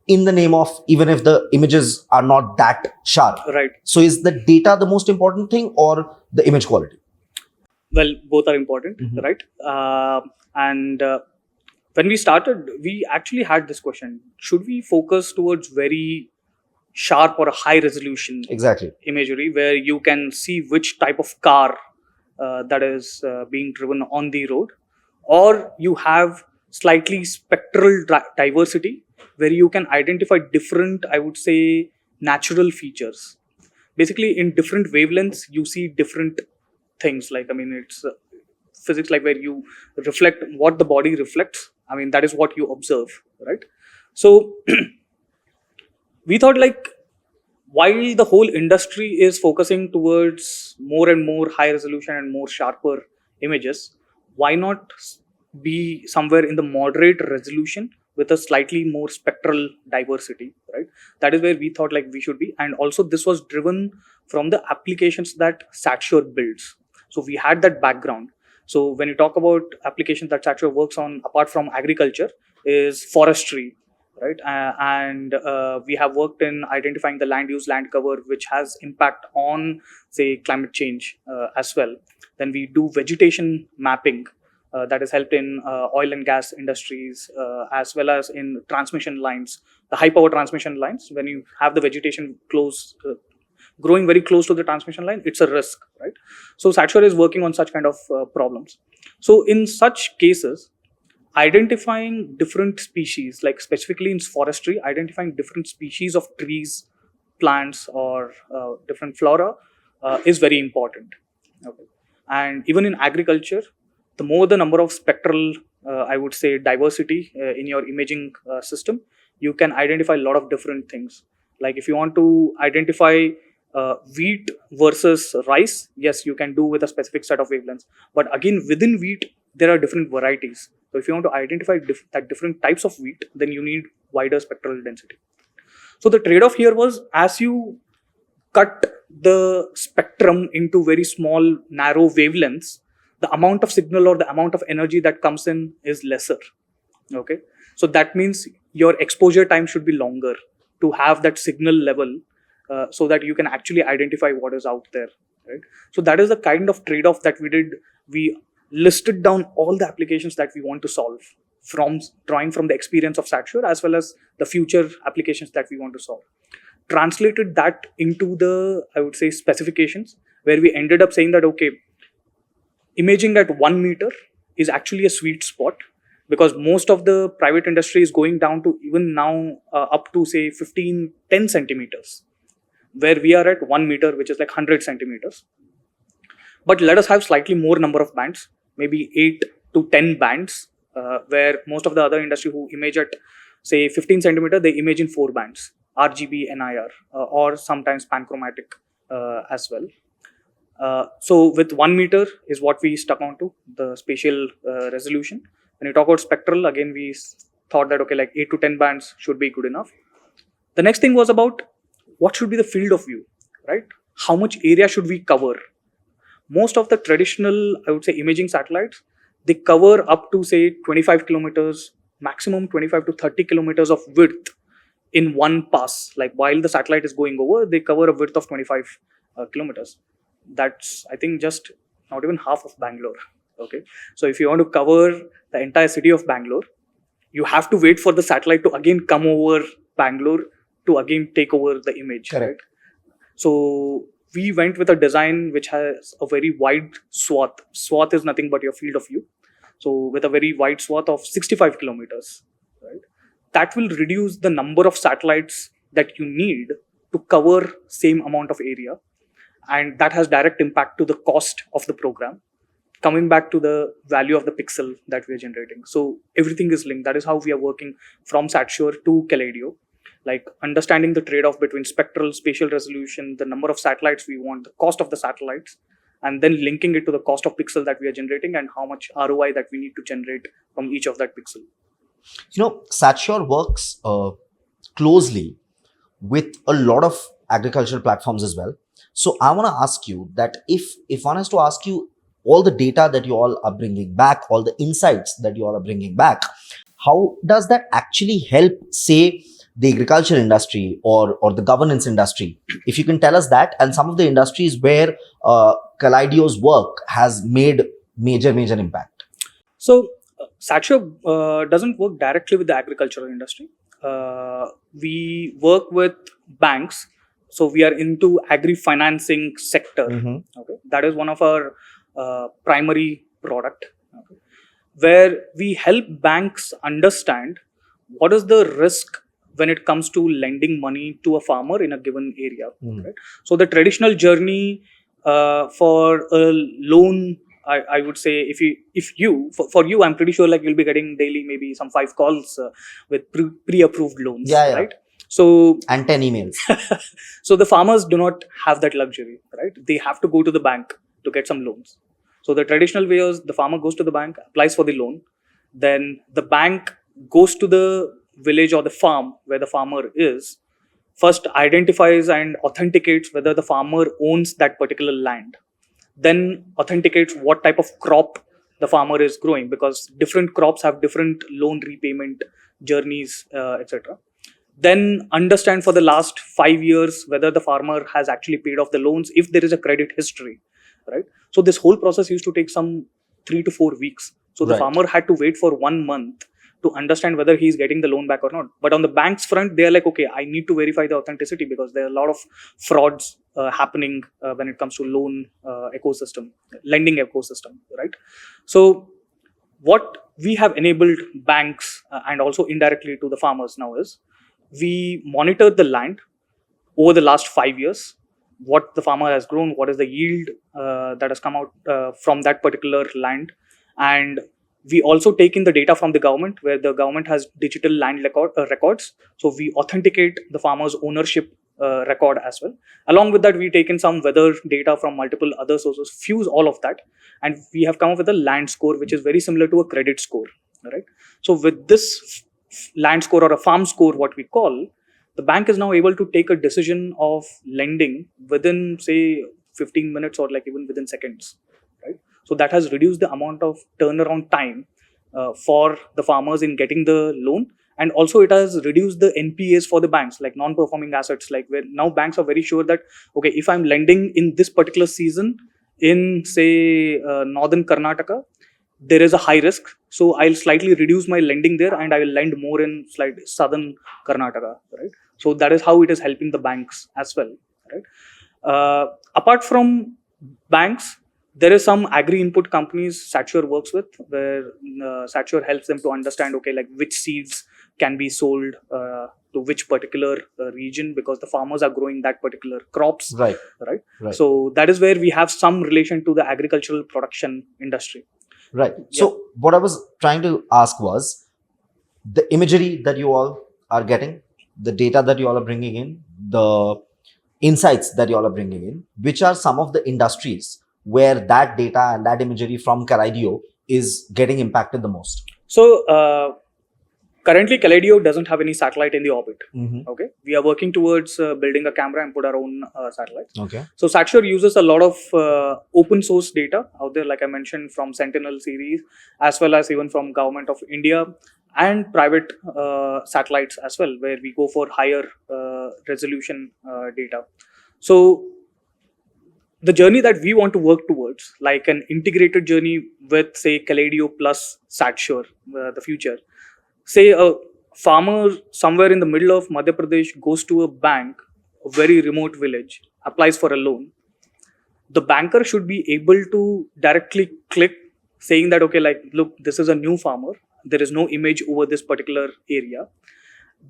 in the name of even if the images are not that sharp? Right. So, is the data the most important thing or the image quality? Well, both are important, right? And when we started, we actually had this question: should we focus towards very sharp or high resolution Exactly. imagery where you can see which type of car that is being driven on the road, or you have slightly spectral diversity where you can identify different, I would say, natural features? Basically, in different wavelengths, you see different things. Like, I mean, it's physics, like where you reflect what the body reflects. I mean, that is what you observe, right? So we thought like, while the whole industry is focusing towards more and more high resolution and more sharper images, why not be somewhere in the moderate resolution with a slightly more spectral diversity, right? That is where we thought like we should be. And also this was driven from the applications that Satsure builds. So we had that background. So when you talk about applications that Satsure works on apart from agriculture is forestry, right? And we have worked in identifying the land use, land cover, which has impact on say climate change as well. Then we do vegetation mapping that is helped in oil and gas industries as well as in transmission lines, the high power transmission lines. When you have the vegetation growing very close to the transmission line, it's a risk, right? So Satsure is working on such kind of problems. So in such cases, identifying different species, like specifically in forestry, identifying different species of trees, plants, or different flora is very important. Okay. And even in agriculture, the more the number of spectral, I would say, diversity in your imaging system, you can identify a lot of different things. Like if you want to identify wheat versus rice, yes, you can do with a specific set of wavelengths. But again, within wheat, there are different varieties. So if you want to identify that different types of wheat, then you need wider spectral density. So the trade-off here was, as you cut the spectrum into very small, narrow wavelengths, the amount of signal or the amount of energy that comes in is lesser. Okay, so that means your exposure time should be longer to have that signal level, so that you can actually identify what is out there, right? So that is the kind of trade-off that we did. We listed down all the applications that we want to solve, from drawing from the experience of Satsure as well as the future applications that we want to solve. Translated that into the, I would say, specifications, where we ended up saying that, okay, imaging at 1 meter is actually a sweet spot, because most of the private industry is going down to even now up to say 10 centimeters, where we are at 1 meter, which is like 100 centimeters. But let us have slightly more number of bands, maybe 8 to 10 bands, where most of the other industry who image at say 15 centimeter, they image in 4 bands, RGB, NIR, or sometimes panchromatic as well. So with 1 meter is what we stuck onto, the spatial resolution. When you talk about spectral, again, we thought that, okay, like 8 to 10 bands should be good enough. The next thing was about what should be the field of view, right? How much area should we cover? Most of the traditional, I would say, imaging satellites, they cover up to say 25 kilometers, maximum 25 to 30 kilometers of width in one pass. Like while the satellite is going over, they cover a width of 25 kilometers. That's, I think, just not even half of Bangalore. Okay, so if you want to cover the entire city of Bangalore, you have to wait for the satellite to again come over Bangalore to again take over the image. Correct. Right? So we went with a design which has a very wide swath. Swath is nothing but your field of view. So with a very wide swath of 65 kilometers, right? That will reduce the number of satellites that you need to cover same amount of area, and that has direct impact to the cost of the program. Coming back to the value of the pixel that we are generating. So everything is linked. That is how we are working from SatSure to KaleidEO. Like understanding the trade-off between spectral, spatial resolution, the number of satellites we want, the cost of the satellites, and then linking it to the cost of pixel that we are generating and how much ROI that we need to generate from each of that pixel. SatSure works closely with a lot of agricultural platforms as well. So I want to ask you that if one has to ask you all the data that you all are bringing back, all the insights that you all are bringing back, how does that actually help, say, the agriculture industry or the governance industry? If you can tell us that, and some of the industries where KaleidEO's work has made major impact. So SatSure doesn't work directly with the agricultural industry. We work with banks. So we are into agri-financing sector. Mm-hmm. Okay, that is one of our primary product, okay, where we help banks understand what is the risk when it comes to lending money to a farmer in a given area. Mm. Right? So the traditional journey for a loan, I would say, for you, I'm pretty sure like you'll be getting daily maybe some 5 calls with pre-approved loans, Yeah. right? So And 10 emails. so the farmers do not have that luxury, right? They have to go to the bank to get some loans. So the traditional way is the farmer goes to the bank, applies for the loan, then the bank goes to the village or the farm where the farmer is, first identifies and authenticates whether the farmer owns that particular land, then authenticates what type of crop the farmer is growing, because different crops have different loan repayment journeys, etc. Then understand for the last 5 years whether the farmer has actually paid off the loans, if there is a credit history, right? So this whole process used to take some 3 to 4 weeks. So the Right. farmer had to wait for 1 month to understand whether he's getting the loan back or not. But on the bank's front, they are like, okay, I need to verify the authenticity because there are a lot of frauds happening when it comes to loan ecosystem, lending ecosystem, right? So what we have enabled banks and also indirectly to the farmers now is, we monitor the land over the last 5 years, what the farmer has grown, what is the yield that has come out from that particular land. And we also take in the data from the government, where the government has digital land records. So we authenticate the farmer's ownership record as well. Along with that, we take in some weather data from multiple other sources, fuse all of that, and we have come up with a land score, which is very similar to a credit score, right? So with this land score or a farm score, what we call, the bank is now able to take a decision of lending within say 15 minutes or like even within seconds, right? So that has reduced the amount of turnaround time for the farmers in getting the loan, and also it has reduced the NPAs for the banks, like non-performing assets, like where now banks are very sure that, okay, if I'm lending in this particular season in say northern Karnataka, there is a high risk, so I'll slightly reduce my lending there and I will lend more in slightly southern Karnataka, right? So that is how it is helping the banks as well, right? Apart from banks, There is some agri input companies Sature works with, where Sature helps them to understand, okay, like which seeds can be sold to which particular region, because the farmers are growing that particular crops, Right. right? Right. So that is where we have some relation to the agricultural production industry. Right. Yeah. So what I was trying to ask was the imagery that you all are getting, the data that you all are bringing in, the insights that you all are bringing in, which are some of the industries where that data and that imagery from KaleidEO is getting impacted the most. So currently, KaleidEO doesn't have any satellite in the orbit. Mm-hmm. Okay, we are working towards building a camera and put our own satellites. Okay. So Sature uses a lot of open source data out there, like I mentioned, from Sentinel series, as well as even from Government of India and private satellites as well, where we go for higher resolution data. So the journey that we want to work towards, like an integrated journey with, say, KaleidEO plus Sature, the future. Say a farmer somewhere in the middle of Madhya Pradesh goes to a bank, a very remote village, applies for a loan. The banker should be able to directly click saying that, okay, like, look, this is a new farmer. There is no image over this particular area.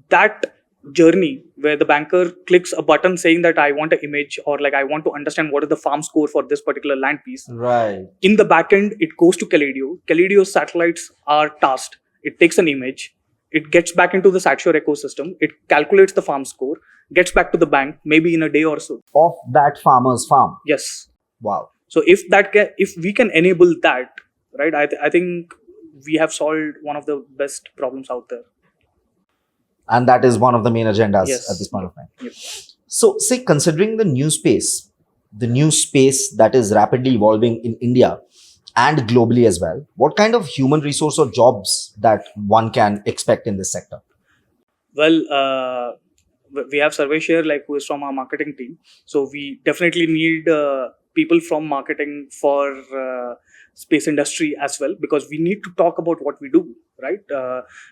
That journey where the banker clicks a button saying that I want an image, or like I want to understand what is the farm score for this particular land piece. Right. In the back end, it goes to KaleidEO. KaleidEO satellites are tasked. It takes an image, it gets back into the Sature ecosystem, it calculates the farm score, gets back to the bank maybe in a day or so. Of that farmer's farm. Yes. Wow. So if we can enable that, right, I think we have solved one of the best problems out there. And that is one of the main agendas Yes. at this point of time. Yep. So, say, considering the new space that is rapidly evolving in India and globally as well, what kind of human resource or jobs that one can expect in this sector? Well, we have Sarvesh like who is from our marketing team. So we definitely need people from marketing for space industry as well, because we need to talk about what we do, right?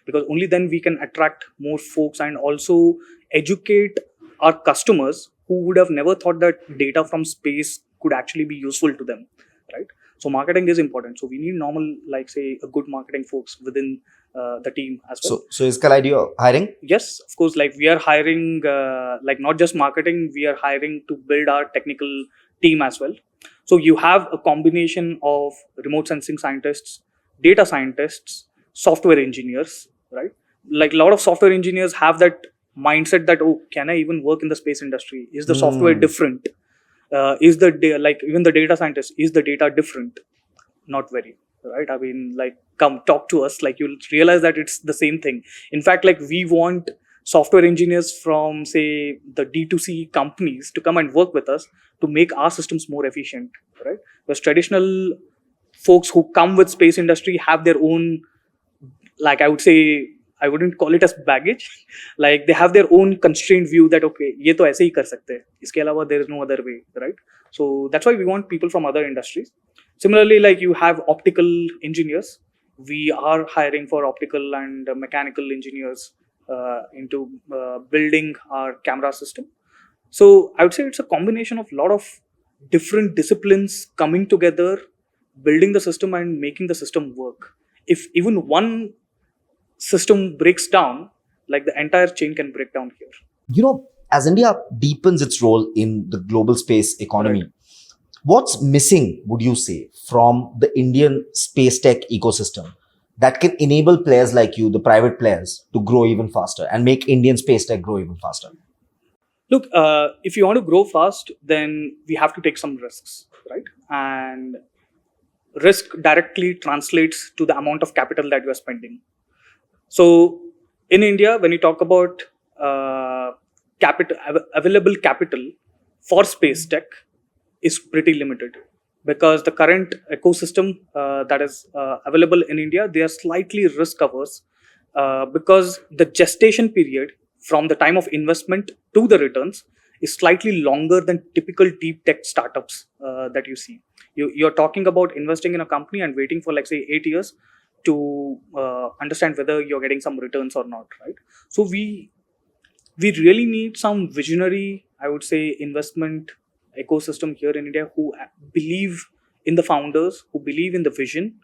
Because only then we can attract more folks and also educate our customers who would have never thought that data from space could actually be useful to them, right? So marketing is important. So we need normal, like say, a good marketing folks within the team as well. So is KaleidEO hiring? Yes, of course. Like we are hiring, like not just marketing, we are hiring to build our technical team as well. So you have a combination of remote sensing scientists, data scientists, software engineers, right? Like a lot of software engineers have that mindset that, oh, can I even work in the space industry? Is the software different? Is the like even the data scientist, is the data different? Not very, right? I mean, like, come talk to us, like you'll realize that it's the same thing. In fact, like we want software engineers from, say, the D2C companies to come and work with us to make our systems more efficient, right? Because traditional folks who come with space industry have their own, like I would say, I wouldn't call it as baggage. Like they have their own constrained view that, okay, ये तो ऐसे ही कर सकते हैं, इसके अलावा there is no other way, right? So that's why we want people from other industries. Similarly, like you have optical engineers. We are hiring for optical and mechanical engineers into building our camera system. So I would say it's a combination of a lot of different disciplines coming together, building the system and making the system work. If even one system breaks down, like the entire chain can break down here. You know, as India deepens its role in the global space economy, what's missing, would you say, from the Indian space tech ecosystem that can enable players like you, the private players, to grow even faster and make Indian space tech grow even faster? Look, if you want to grow fast, then we have to take some risks, right? And risk directly translates to the amount of capital that we are spending. So in India, when you talk about available capital for space tech is pretty limited, because the current ecosystem that is available in India, they are slightly risk averse because the gestation period from the time of investment to the returns is slightly longer than typical deep tech startups that you see. You're talking about investing in a company and waiting for, like, say, 8 years to understand whether you're getting some returns or not, right? So we really need some visionary, I would say, investment ecosystem here in India who believe in the founders who believe in the vision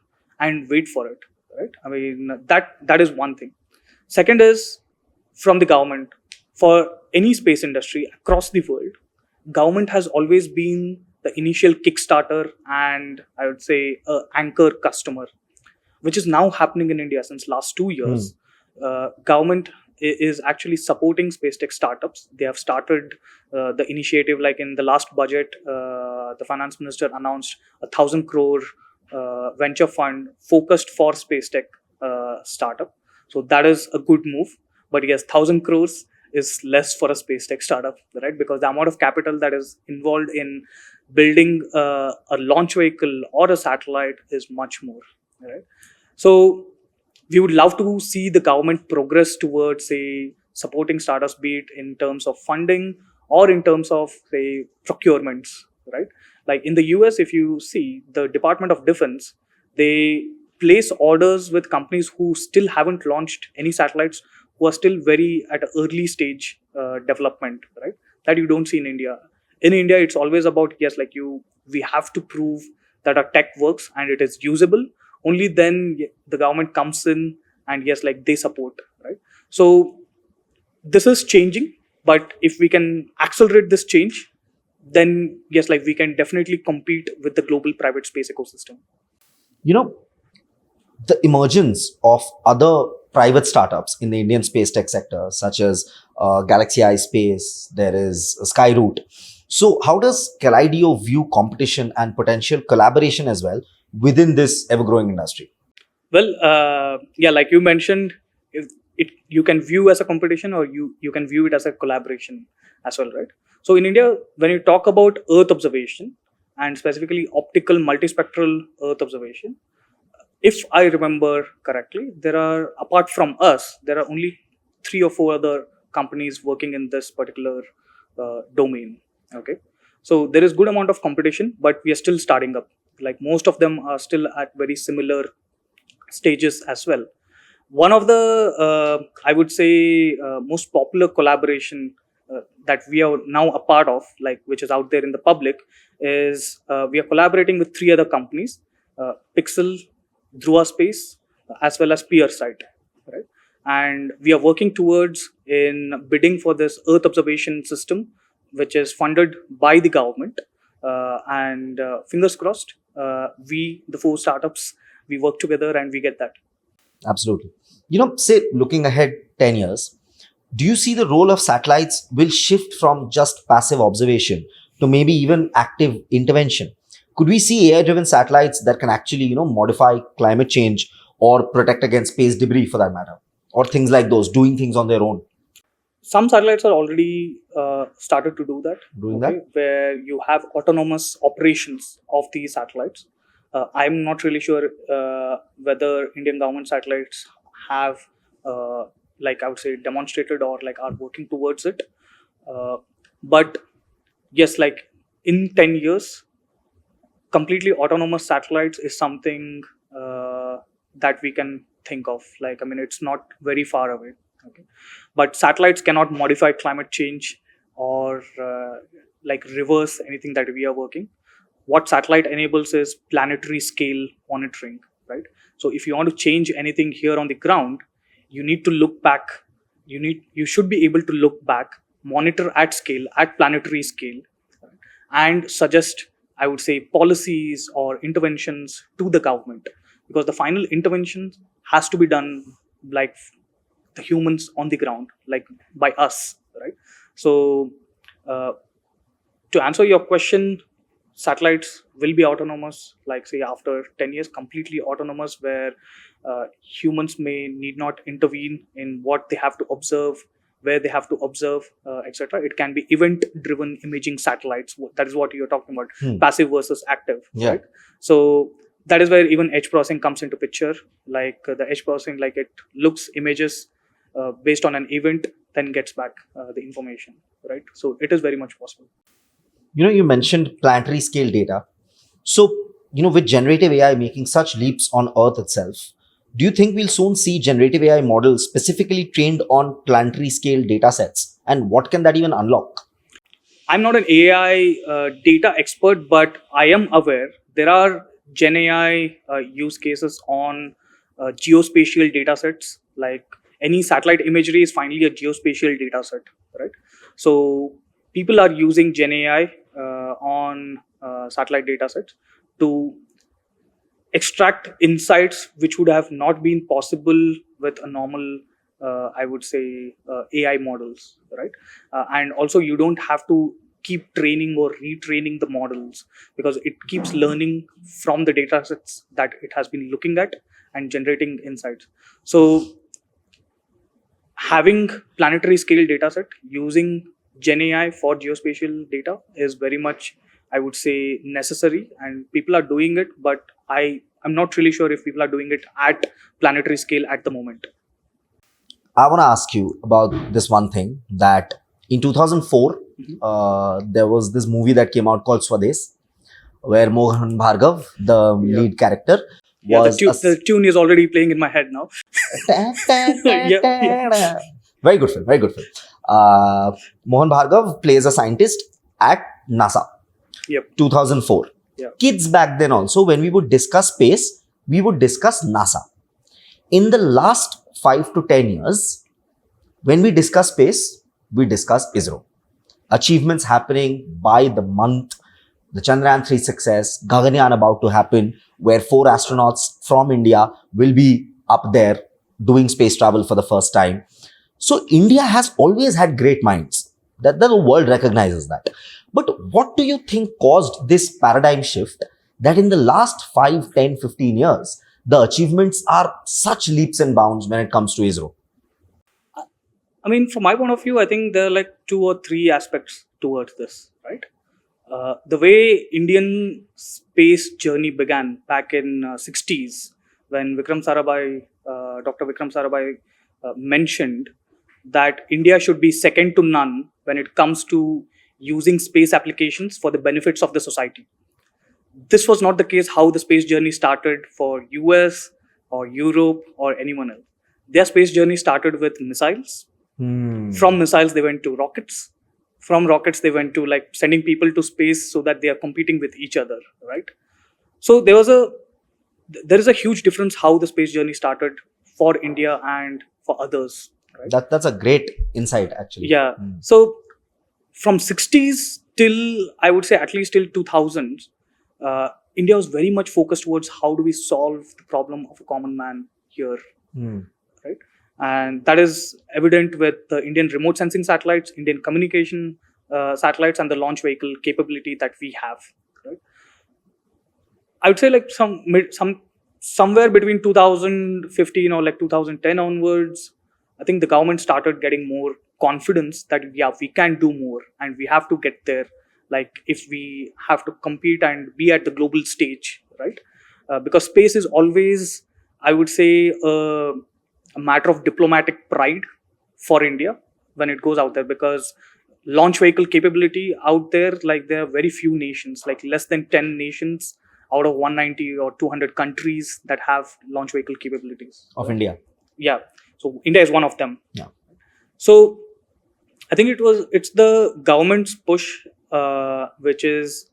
and wait for it, right? I mean, that is one thing. Second is from the government. For any space industry across the world, government has always been the initial kickstarter and I would say anchor customer, which is now happening in India since last 2 years. Government is actually supporting space tech startups. They have started the initiative, like in the last budget, the finance minister announced 1,000 crore venture fund focused for space tech startup. So that is a good move. But yes, 1,000 crores is less for a space tech startup, right? Because the amount of capital that is involved in building a launch vehicle or a satellite is much more, right? So we would love to see the government progress towards, say, supporting startups, be it in terms of funding or in terms of, say, procurements, right? Like in the US, if you see the Department of Defense, they place orders with companies who still haven't launched any satellites, who are still very at an early stage development, right? That you don't see in India. In India, it's always about, yes, like we have to prove that our tech works and it is usable. Only then the government comes in and yes, like they support, right? So this is changing, but if we can accelerate this change, then yes, like we can definitely compete with the global private space ecosystem. You know, the emergence of other private startups in the Indian space tech sector, such as Galaxy Eye Space, there is Skyroot. So, how does KaleidEO view competition and potential collaboration as well within this ever-growing industry? Well, yeah, like you mentioned, you can view as a competition or you can view it as a collaboration as well, right? So in India, when you talk about Earth observation and specifically optical multispectral Earth observation, if I remember correctly, apart from us, there are only 3 or 4 other companies working in this particular domain. Okay, so there is good amount of competition, but we are still starting up. Like most of them are still at very similar stages as well. One of the I would say most popular collaboration that we are now a part of, like which is out there in the public, is we are collaborating with 3 other companies: Pixel, Dhruva Space, as well as PeerSight, right? And we are working towards in bidding for this Earth observation system, which is funded by the government. And fingers crossed, the 4 startups, we work together and we get that. Absolutely. You know, say looking ahead 10 years, do you see the role of satellites will shift from just passive observation to maybe even active intervention? Could we see AI-driven satellites that can actually, modify climate change or protect against space debris for that matter? Or things like those, doing things on their own? Some satellites are already started to do that. Doing that? Where you have autonomous operations of these satellites. I'm not really sure whether Indian government satellites have, like I would say, demonstrated or like are working towards it. But yes, like in 10 years, completely autonomous satellites is something that we can think of. Like, I mean, it's not very far away. Okay, but satellites cannot modify climate change or like reverse anything that we are working. What satellite enables is planetary scale monitoring, right? So if you want to change anything here on the ground, you need to look back. You should be able to look back, monitor at scale, at planetary scale, right? And suggest, I would say, policies or interventions to the government, because the final intervention has to be done like the humans on the ground, like by us, right? So to answer your question, satellites will be autonomous, like say after 10 years, completely autonomous, where humans may need not intervene in what they have to observe, where they have to observe, etc. It can be event-driven imaging satellites. That is what you're talking about, passive versus active, Yeah. right? So that is where even edge processing comes into picture. Like the edge processing, like it looks images based on an event, then gets back the information, right? So it is very much possible. You mentioned planetary scale data. So, with generative AI making such leaps on Earth itself, do you think we'll soon see generative AI models specifically trained on planetary scale data sets? And what can that even unlock? I'm not an AI data expert, but I am aware there are Gen AI use cases on geospatial data sets. Like any satellite imagery is finally a geospatial data set, right? So people are using Gen AI on satellite data sets to extract insights which would have not been possible with a normal I would say AI models, right? And also you don't have to keep training or retraining the models, because it keeps learning from the data sets that it has been looking at and generating insights. So having planetary scale data set using Gen AI for geospatial data is very much, I would say, necessary, and people are doing it, but I'm not really sure if people are doing it at planetary scale at the moment. I want to ask you about this one thing that in 2004, there was this movie that came out called Swades, where Mohan Bhargav, the Yeah. lead character, Yeah, was the tune is already playing in my head now. Yeah. Very good film, very good film. Mohan Bhargav plays a scientist at NASA. Yep. 2004. Yeah. Kids back then also, when we would discuss space, we would discuss NASA. In the last 5 to 10 years, when we discuss space, we discuss ISRO. Achievements happening by the month, the Chandrayaan 3 success, Gaganyaan about to happen, where 4 astronauts from India will be up there doing space travel for the first time. So India has always had great minds. That the world recognizes that. But what do you think caused this paradigm shift that in the last 5, 10, 15 years, the achievements are such leaps and bounds when it comes to ISRO? I mean, from my point of view, I think there are like 2 or 3 aspects towards this, right? The way Indian space journey began back in 60s, when Dr. Vikram Sarabhai mentioned that India should be second to none when it comes to using space applications for the benefits of the society. This was not the case how the space journey started for US or Europe or anyone else. Their space journey started with missiles. From missiles, they went to rockets. From rockets, they went to like sending people to space so that they are competing with each other, right? So there is a huge difference how the space journey started for India and for others, right? That's a great insight, actually. Yeah. So from 60s till, I would say, at least till 2000s, India was very much focused towards how do we solve the problem of a common man here, right? And that is evident with the Indian remote sensing satellites, Indian communication satellites, and the launch vehicle capability that we have, right? I would say like somewhere between 2015 or like 2010 onwards, I think the government started getting more confidence that yeah, we can do more and we have to get there. Like if we have to compete and be at the global stage, right? Because space is always, I would say, a matter of diplomatic pride for India when it goes out there, because launch vehicle capability out there, like there are very few nations, like less than 10 nations out of 190 or 200 countries that have launch vehicle capabilities. Of India. Yeah. So India is one of them. Yeah. So I think it's the government's push, which is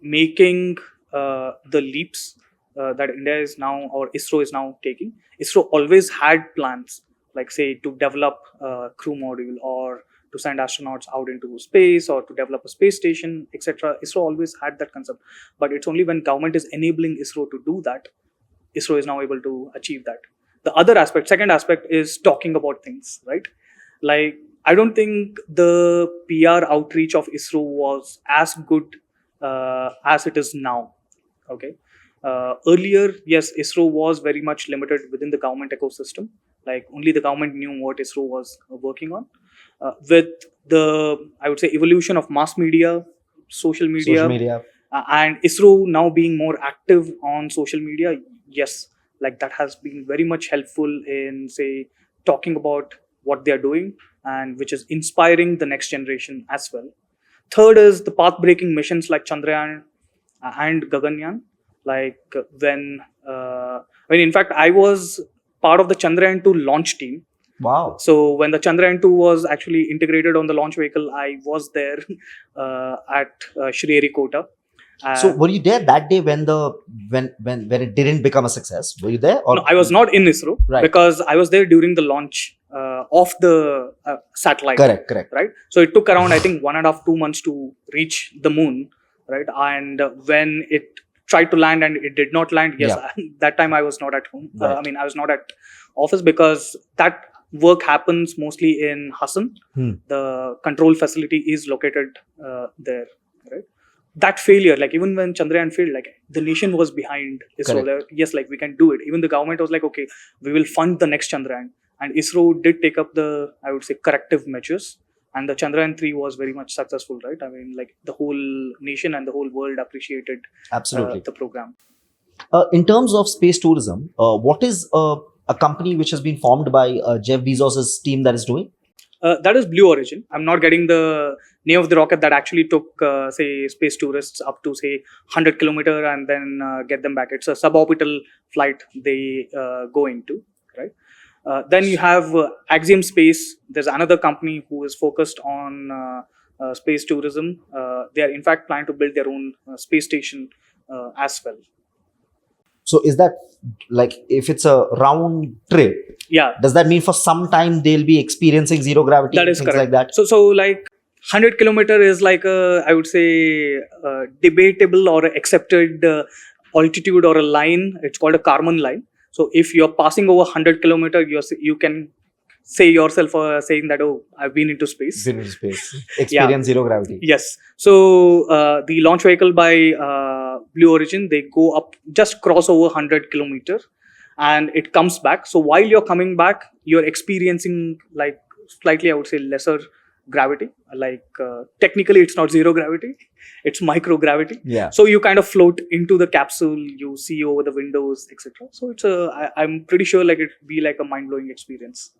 making the leaps that India is now, or ISRO is now taking. ISRO always had plans, like say to develop a crew module or to send astronauts out into space or to develop a space station, etc. ISRO always had that concept, but it's only when government is enabling ISRO to do that, ISRO is now able to achieve that. The other aspect, second aspect, is talking about things, right? Like I don't think the PR outreach of ISRO was as good as it is now. Okay. Earlier, yes, ISRO was very much limited within the government ecosystem. Like only the government knew what ISRO was working on. With the, I would say, evolution of mass media, social media, and ISRO now being more active on social media, yes, like that has been very much helpful in, say, talking about what they are doing, and which is inspiring the next generation as well. Third is the path-breaking missions like Chandrayaan and Gaganyaan. Like when in fact I was part of the Chandrayaan 2 launch team. Wow. So when the Chandrayaan 2 was actually integrated on the launch vehicle, I was there at Sriharikota. So were you there that day when it didn't become a success? Were you there? Or no, I was not in ISRO Right. because I was there during the launch of the satellite. Correct. Right. So it took around, I think, 1.5 2 months to reach the moon. Right. And when it tried to land and it did not land, yes, that time I was not at home. Right. I mean, I was not at office because that work happens mostly in Hassan. The control facility is located there. Right. That failure, like even when Chandrayaan failed, like the nation was behind ISRO. Correct. Yes, like we can do it. Even the government was like, okay, we will fund the next Chandrayaan. And ISRO did take up the, I would say, corrective measures. And the Chandrayaan 3 was very much successful, right? I mean, like the whole nation and the whole world appreciated Absolutely. the program. In terms of space tourism, what is a company which has been formed by Jeff Bezos' team that is doing? That is Blue Origin. I'm not getting the name of the rocket that actually took, say, space tourists up to, say, 100 kilometer and then get them back. It's a suborbital flight they go into, right? Then you have Axiom Space. There's another company who is focused on space tourism. They are, in fact, planning to build their own space station as well. So is that like, if it's a round trip, Yeah, does that mean for some time they'll be experiencing zero gravity? that is things correct. like that? So like 100 kilometer is like a, I would say, debatable or accepted altitude or a line. It's called a Kármán line. So if you're passing over 100 kilometer, you can say yourself saying that, oh, I've been into space. Been into space. Experience zero gravity. Yes. So the launch vehicle by Blue Origin, they go up, just cross over 100 kilometer and it comes back. So while you're coming back, you're experiencing like slightly, I would say, lesser gravity. Like technically it's not zero gravity, it's microgravity. Yeah. So you kind of float into the capsule, you see over the windows, etc. So it's I'm pretty sure like it'd be like a mind-blowing experience.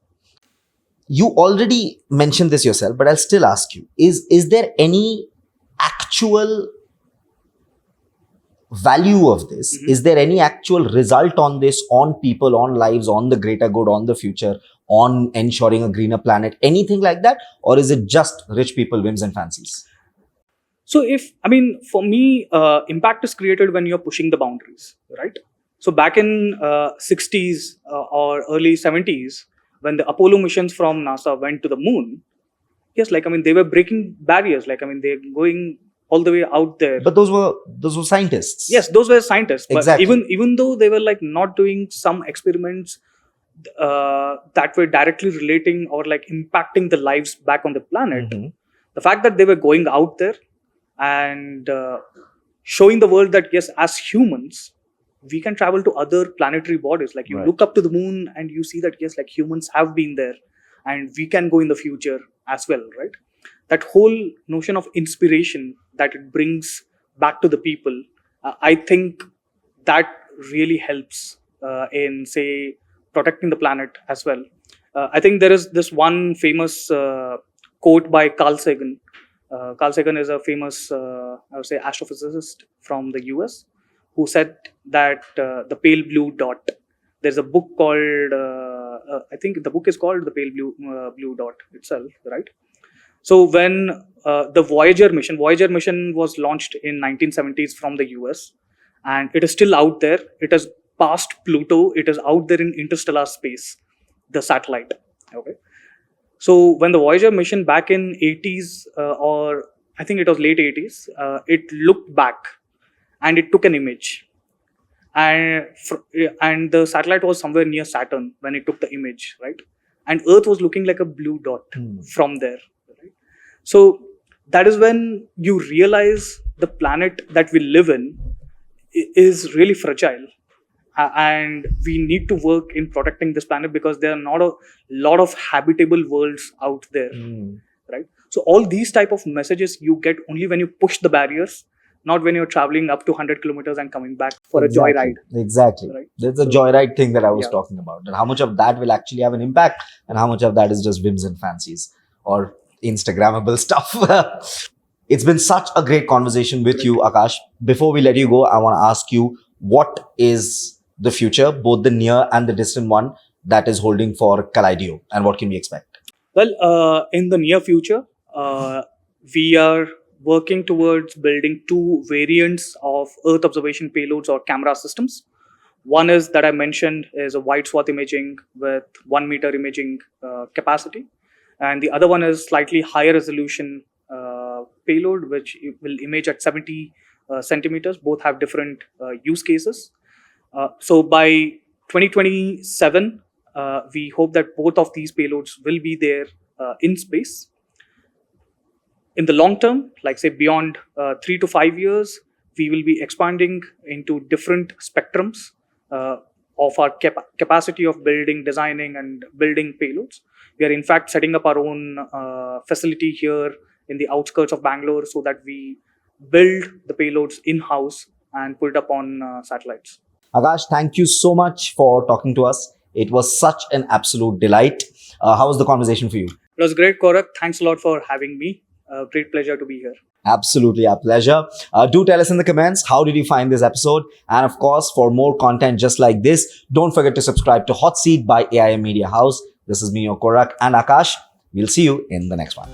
You already mentioned this yourself, but I'll still ask you, is there any actual value of this? Is there any actual result on this, on people, on lives, on the greater good, on the future, on ensuring a greener planet, anything like that? Or is it just rich people whims and fancies? So for me, impact is created when you're pushing the boundaries, right? So back in 60s or early 70s, when the Apollo missions from NASA went to the moon, yes, they were breaking barriers. They're going all the way out there. But those were scientists. Yes, those were scientists. Exactly. But even though they were not doing some experiments that were directly relating or impacting the lives back on the planet, the fact that they were going out there and showing the world that yes, as humans, we can travel to other planetary bodies. You Right. look up to the moon and you see that yes, humans have been there and we can go in the future as well, right? That whole notion of inspiration that it brings back to the people, I think that really helps in, say, protecting the planet as well. I think there is this one famous quote by Carl Sagan. Carl Sagan is a famous, I would say, astrophysicist from the US, who said that the pale blue dot. There's a book called, I think the book is called The Pale Blue Dot itself, right? So when the Voyager mission was launched in 1970s from the US, and it is still out there. It has passed Pluto. It is out there in interstellar space, the satellite. Okay. So when the Voyager mission back in 80s or I think it was late 80s, it looked back and it took an image. And the satellite was somewhere near Saturn when it took the image, right? And Earth was looking like a blue dot from there. Right? So that is when you realize the planet that we live in is really fragile. And we need to work in protecting this planet because there are not a lot of habitable worlds out there, right? So all these type of messages you get only when you push the barriers, not when you're traveling up to 100 kilometers and coming back for a joyride. Exactly. Right? There's a joyride thing that I was talking about. And how much of that will actually have an impact and how much of that is just whims and fancies or Instagrammable stuff. It's been such a great conversation with you, Akash. Before we let you go, I want to ask you, what is the future, both the near and the distant one, that is holding for KaleidEO, and what can we expect? Well, in the near future, we are working towards building two variants of Earth observation payloads or camera systems. One is that I mentioned is a wide swath imaging with 1 meter imaging capacity. And the other one is slightly higher resolution payload, which will image at 70 centimeters. Both have different use cases. So by 2027, we hope that both of these payloads will be there in space. In the long term, like say beyond 3 to 5 years, we will be expanding into different spectrums of our capacity of building, designing, and building payloads. We are in fact setting up our own facility here in the outskirts of Bangalore so that we build the payloads in-house and put it up on satellites. Akash, thank you so much for talking to us. It was such an absolute delight. How was the conversation for you? It was great, Korak. Thanks a lot for having me. Great pleasure to be here. Absolutely, our pleasure. Do tell us in the comments, how did you find this episode? And of course, for more content just like this, don't forget to subscribe to Hot Seat by AIM Media House. This is me, your Korak and Akash. We'll see you in the next one.